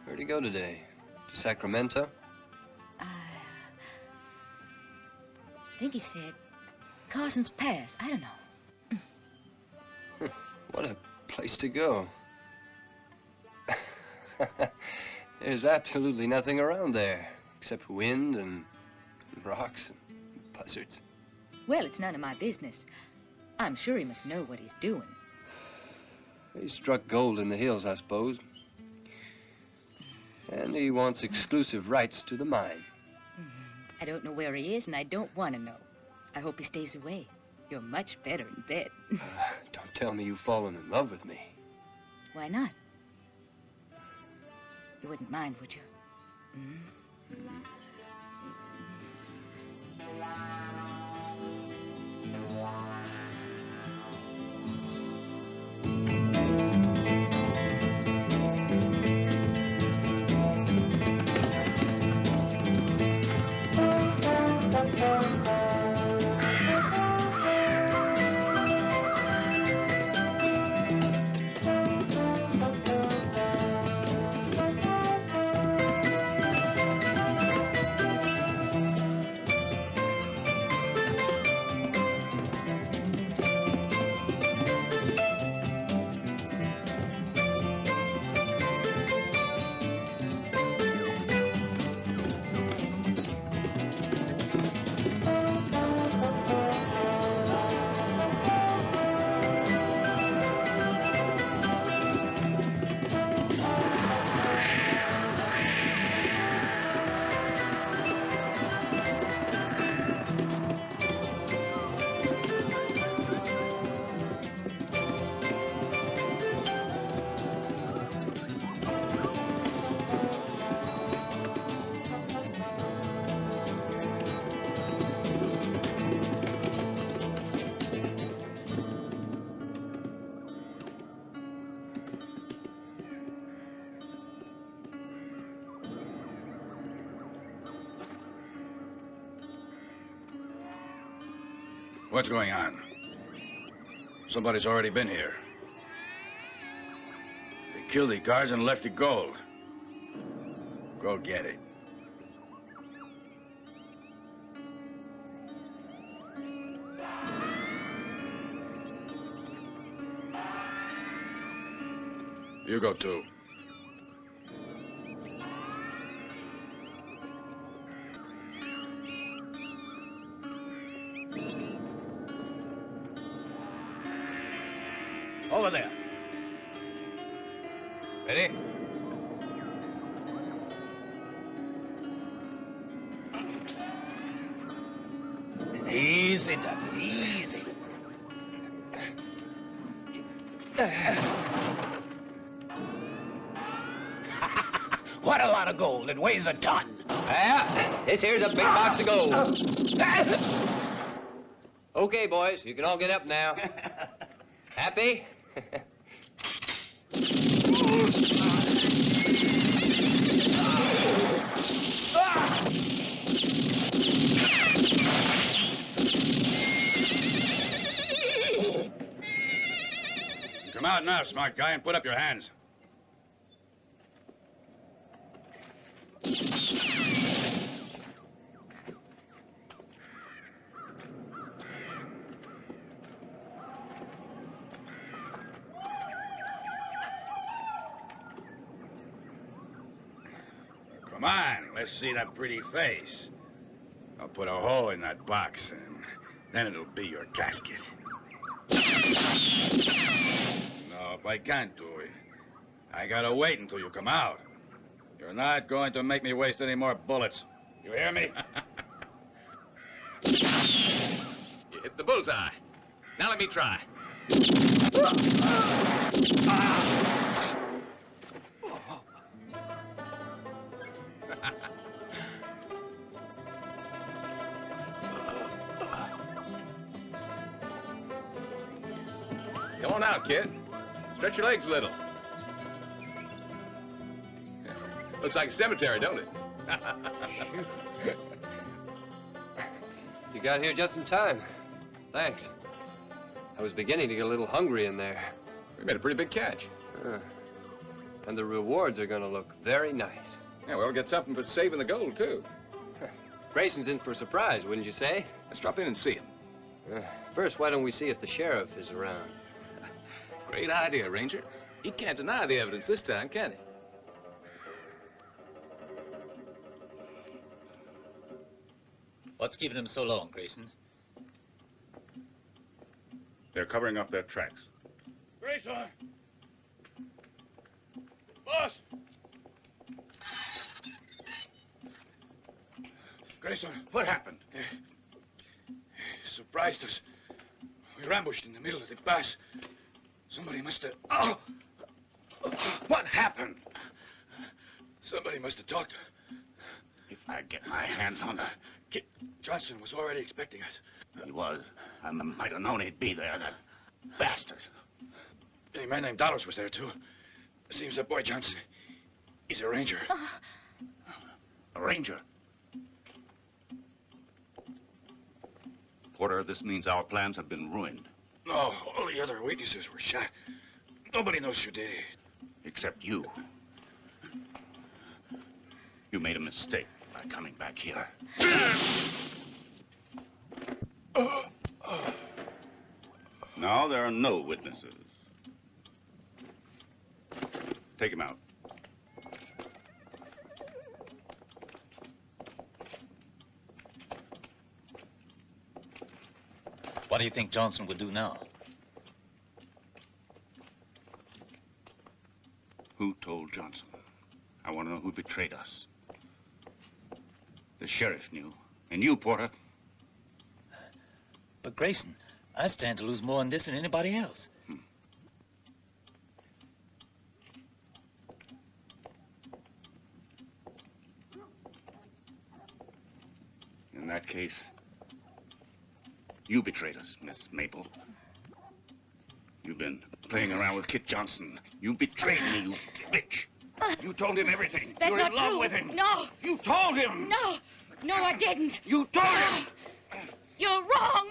Where'd he go today? To Sacramento? I think he said Carson's Pass. I don't know. What a place to go. There's absolutely nothing around there except wind and rocks and buzzards. Well, it's none of my business. I'm sure he must know what he's doing. He struck gold in the hills, I suppose. And he wants exclusive rights to the mine. I don't know where he is, and I don't want to know. I hope he stays away. You're much better in bed. Don't tell me you've fallen in love with me. Why not? You wouldn't mind, would you? What's going on? Somebody's already been here. They killed the guards and left the gold. Go get it. You go too. Over there. Ready? Easy does it, easy. What a lot of gold. It weighs a ton. Yeah, this here's a big box of gold. Okay, boys, you can all get up now. Happy? Come out now, smart guy, and put up your hands. Come on, let's see that pretty face. I'll put a hole in that box, and then it'll be your casket. No, I can't do it. I gotta wait until you come out. You're not going to make me waste any more bullets. You hear me? You hit the bullseye. Now let me try. Come on out, kid. Stretch your legs a little. Looks like a cemetery, don't it? You got here just in time. Thanks. I was beginning to get a little hungry in there. We made a pretty big catch. And the rewards are going to look very nice. Yeah, we'll get something for saving the gold, too. Grayson's in for a surprise, wouldn't you say? Let's drop in and see him. First, why don't we see if the sheriff is around? Great idea, Ranger. He can't deny the evidence this time, can he? What's keeping him so long, Grayson? They're covering up their tracks. Grayson! Boss! Grayson, what happened? Surprised us. We were ambushed in the middle of the pass. Somebody must have... Oh! What happened? Somebody must have talked. If I get my hands on the... Kid Johnson was already expecting us. He was. I might have known he'd be there, that bastard. A man named Dollars was there, too. Seems that boy Johnson, he's a ranger. A ranger? Porter, this means our plans have been ruined. No, all the other witnesses were shot. Nobody knows who did it. Except you. You made a mistake by coming back here. Now there are no witnesses. Take him out. What do you think Johnson would do now? Who told Johnson? I want to know who betrayed us. The sheriff knew. And you, Porter. But Grayson, I stand to lose more on this than anybody else. In that case, you betrayed us, Miss Maple. You've been playing around with Kit Johnson. You betrayed me, you bitch. You told him everything. That's You're not in love true. with him. No. You told him. No. No, I didn't. You told him. You're wrong.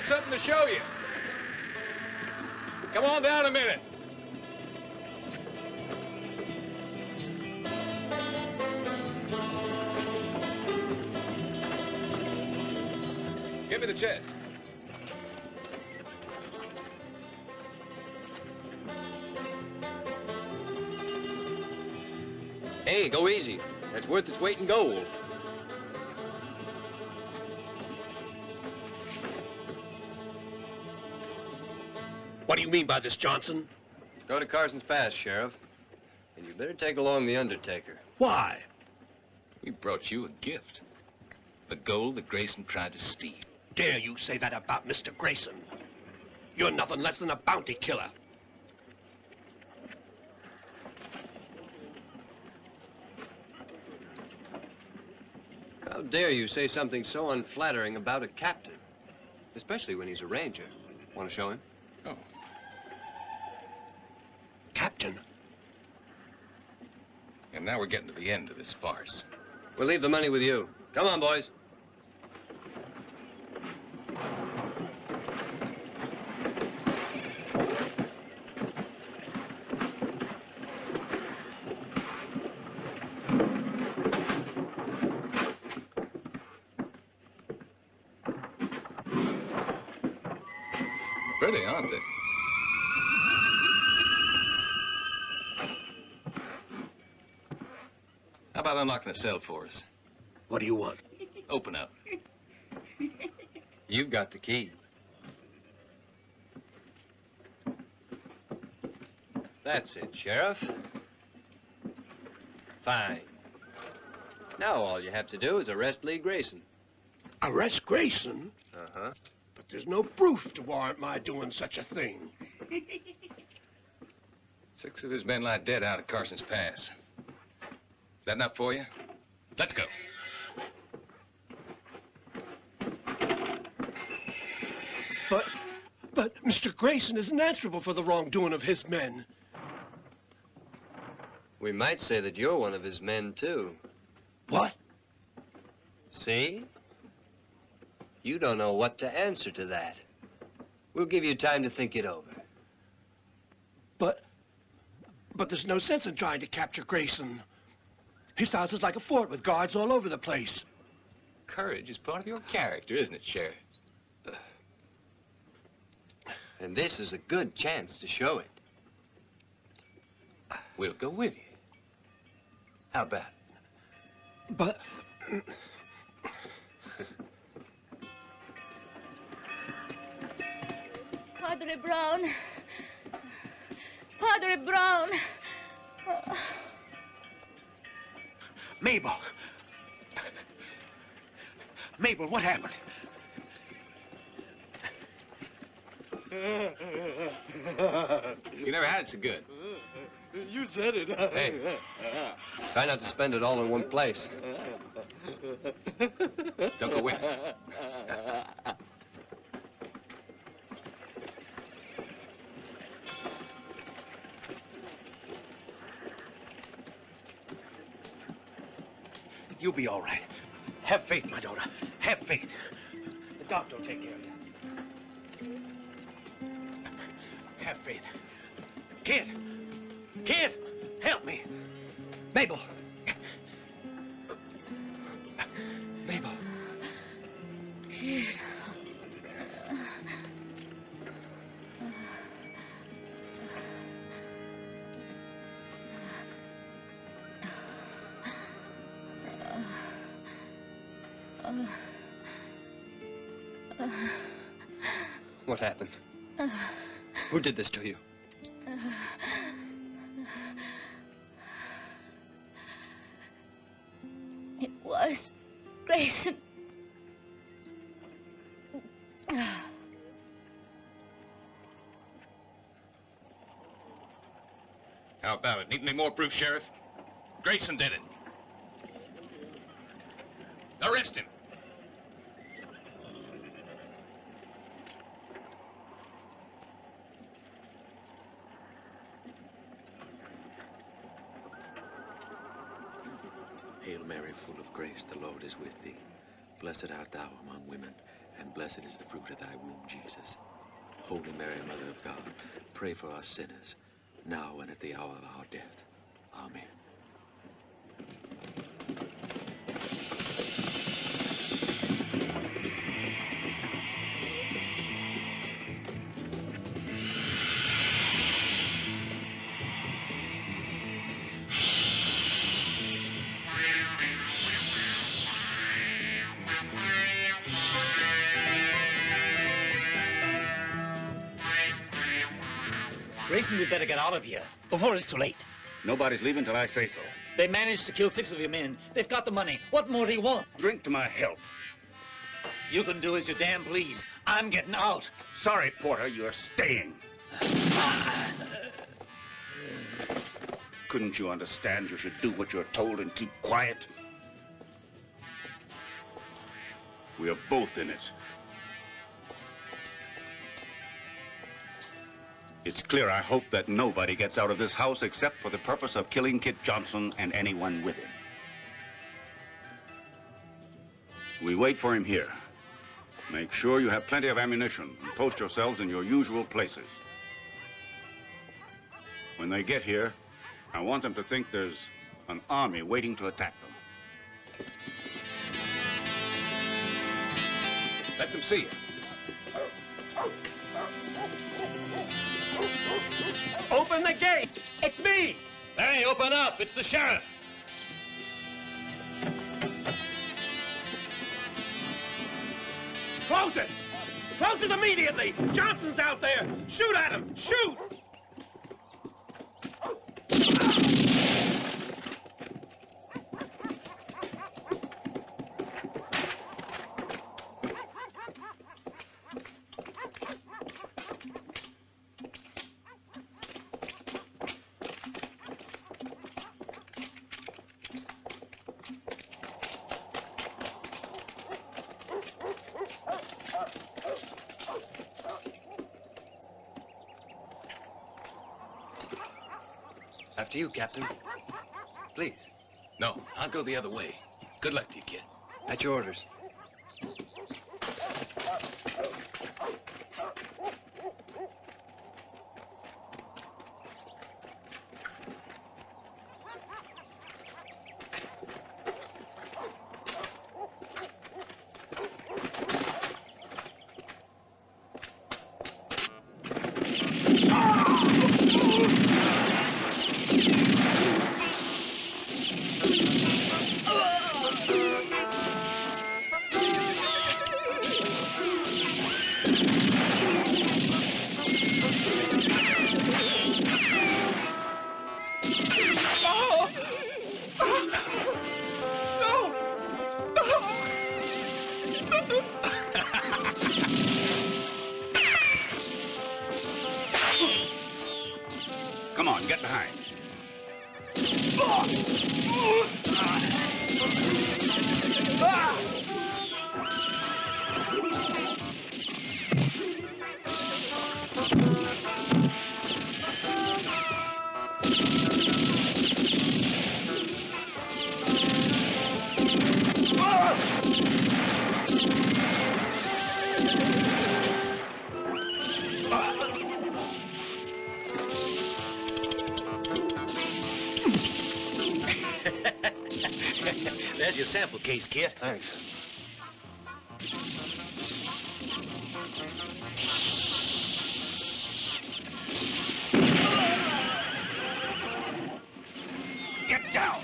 got something to show you. Come on down a minute. Give me the chest. Hey, go easy. That's worth its weight in gold. What do you mean by this, Johnson? Go to Carson's Pass, Sheriff. And you better take along the Undertaker. Why? We brought you a gift. The gold that Grayson tried to steal. Dare you say that about Mr. Grayson? You're nothing less than a bounty killer. How dare you say something so unflattering about a captain? Especially when he's a ranger. Want to show him? Oh. Captain? And now we're getting to the end of this farce. We'll leave the money with you. Come on, boys. Pretty, aren't they? How about unlocking the cell for us? What do you want? Open up. You've got the key. That's it, Sheriff. Fine. Now all you have to do is arrest Lee Grayson. Arrest Grayson? Uh-huh. But there's no proof to warrant my doing such a thing. 6 of his men lie dead out at Carson's Pass. Is that enough for you? Let's go. But Mr. Grayson isn't answerable for the wrongdoing of his men. We might say that you're one of his men, too. What? See? You don't know what to answer to that. We'll give you time to think it over. But there's no sense in trying to capture Grayson. His house is like a fort with guards all over the place. Courage is part of your character, isn't it, Sheriff? And this is a good chance to show it. We'll go with you. How about it? But... Padre Brown. Padre Brown. Mabel. Mabel, what happened? You never had it so good. You said it. Hey, try not to spend it all in one place. Don't go in. You'll be all right. Have faith, my daughter. Have faith. The doctor will take care of you. Have faith. Kid! Kid! Help me! Mabel! Mabel. Kid. What happened? Who did this to you? It was Grayson. How about it? Need any more proof, Sheriff? Grayson did it. Arrest him. Hail Mary, full of grace, the Lord is with thee. Blessed art thou among women, and blessed is the fruit of thy womb, Jesus. Holy Mary, Mother of God, pray for us sinners, now and at the hour of our death. Amen. Grayson, we'd better get out of here before it's too late. Nobody's leaving till I say so. They managed to kill 6 of your men. They've got the money. What more do you want? Drink to my health. You can do as you damn please. I'm getting out. Sorry, Porter, you're staying. Couldn't you understand you should do what you're told and keep quiet? We are both in it. It's clear, I hope, that nobody gets out of this house except for the purpose of killing Kit Johnson and anyone with him. We wait for him here. Make sure you have plenty of ammunition and post yourselves in your usual places. When they get here, I want them to think there's an army waiting to attack them. Let them see you. Open the gate! It's me! Hey, open up! It's the sheriff! Close it! Close it immediately! Johnson's out there! Shoot at him! Shoot! After you, Captain. Please. No, I'll go the other way. Good luck to you, kid. At your orders. Come on, get behind. There's your sample case, kid. Thanks. Get down!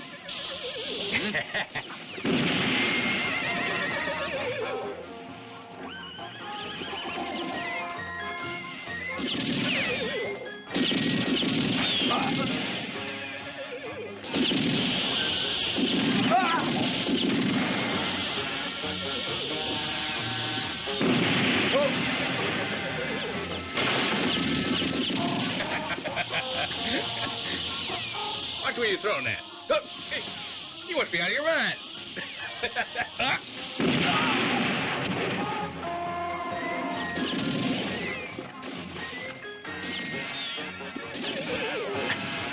Watch where you're throwing that. Oh, hey, you must be out of your mind.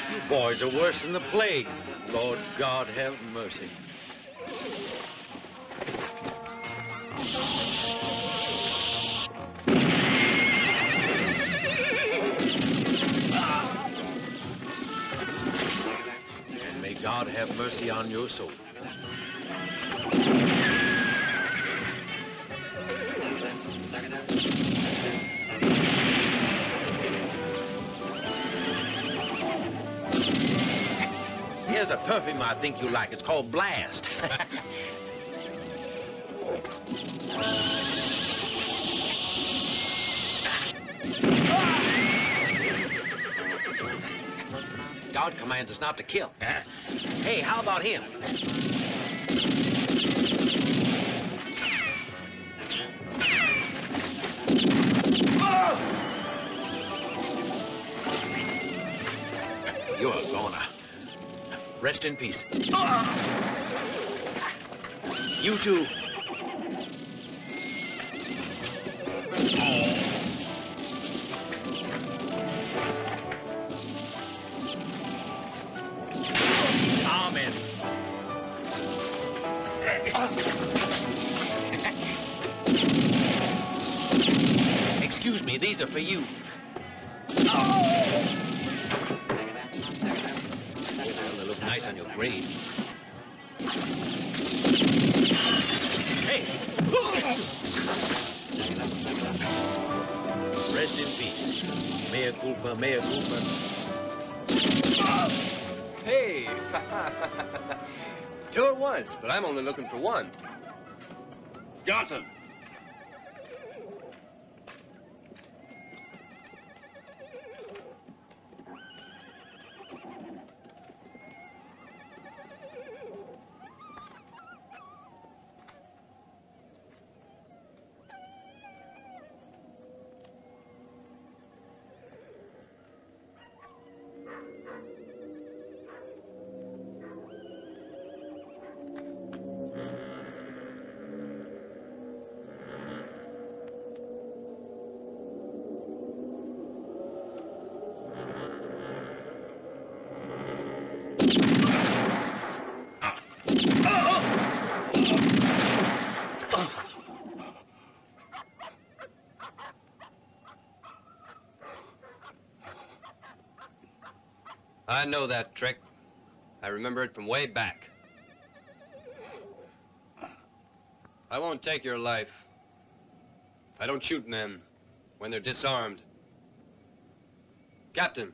You boys are worse than the plague. Lord God have mercy. God have mercy on your soul. Here's a perfume I think you like. It's called Blast. God commands us not to kill. Hey, how about him? You're gonna rest in peace. You too. Amen. Excuse me, these are for you. They'll look nice on your grave. Hey! Rest in peace. Mea culpa, mea culpa. Hey! Two at once, but I'm only looking for one. Johnson! I know that trick. I remember it from way back. I won't take your life. I don't shoot men when they're disarmed. Captain,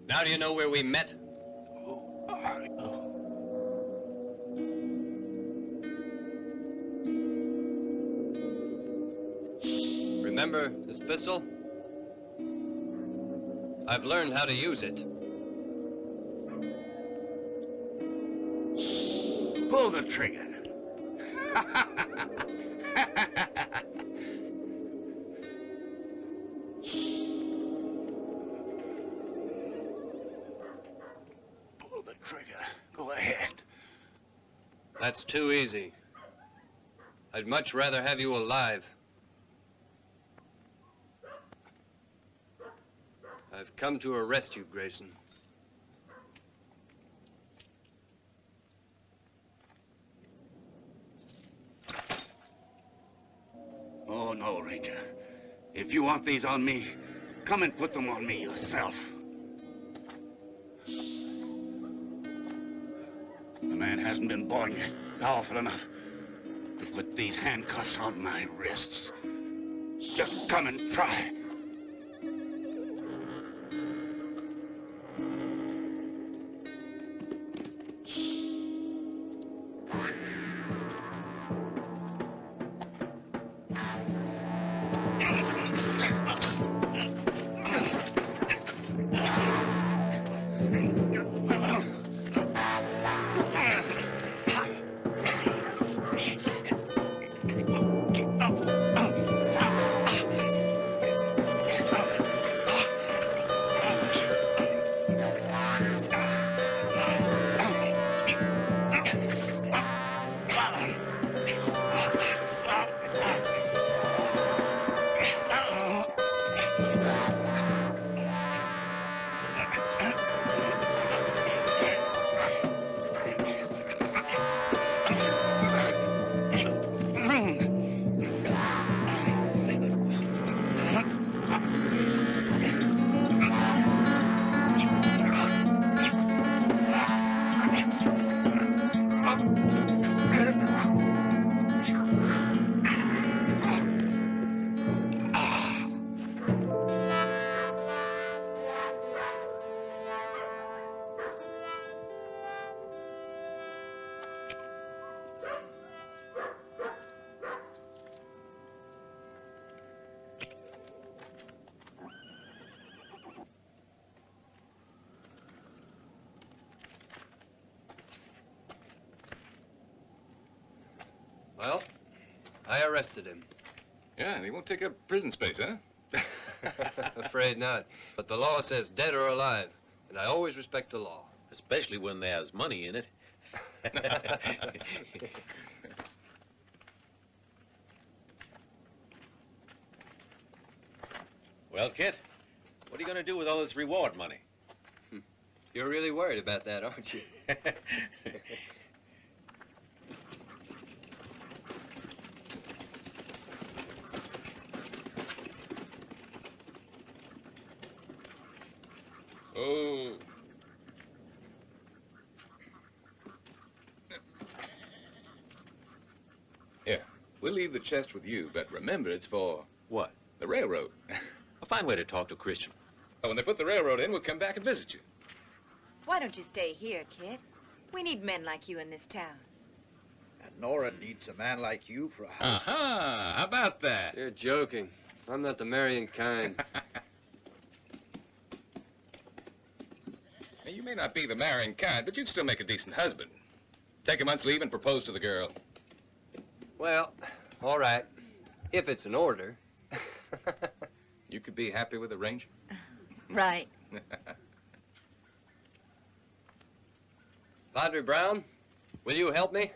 now do you know where we met? Remember this pistol? I've learned how to use it. Pull the trigger. Pull the trigger. Go ahead. That's too easy. I'd much rather have you alive. I've come to arrest you, Grayson. Oh, no, Ranger. If you want these on me, come and put them on me yourself. The man hasn't been born yet powerful enough to put these handcuffs on my wrists. Just come and try. Well, I arrested him. Yeah, and he won't take up prison space, huh? Afraid not. But the law says dead or alive, and I always respect the law. Especially when there's money in it. Well, Kit, what are you going to do with all this reward money? You're really worried about that, aren't you? Oh. Yeah, we'll leave the chest with you, but remember it's for... What? The railroad. A fine way to talk to a Christian. Oh, when they put the railroad in, we'll come back and visit you. Why don't you stay here, kid? We need men like you in this town. And Nora needs a man like you for a husband. Uh-huh. How about that? You're joking. I'm not the marrying kind. Now, you may not be the marrying kind, but you'd still make a decent husband. Take a month's leave and propose to the girl. Well, all right. If it's an order. You could be happy with a ranger? Right. Padre Brown, will you help me?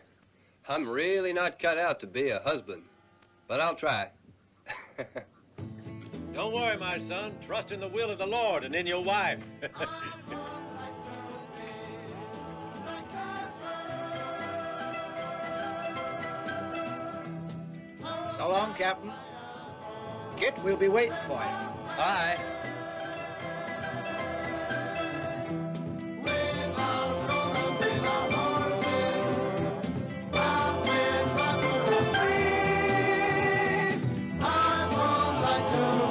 I'm really not cut out to be a husband, but I'll try. Don't worry, my son. Trust in the will of the Lord and in your wife. So long, Captain. Kit, we'll be waiting for you. Bye. I would like to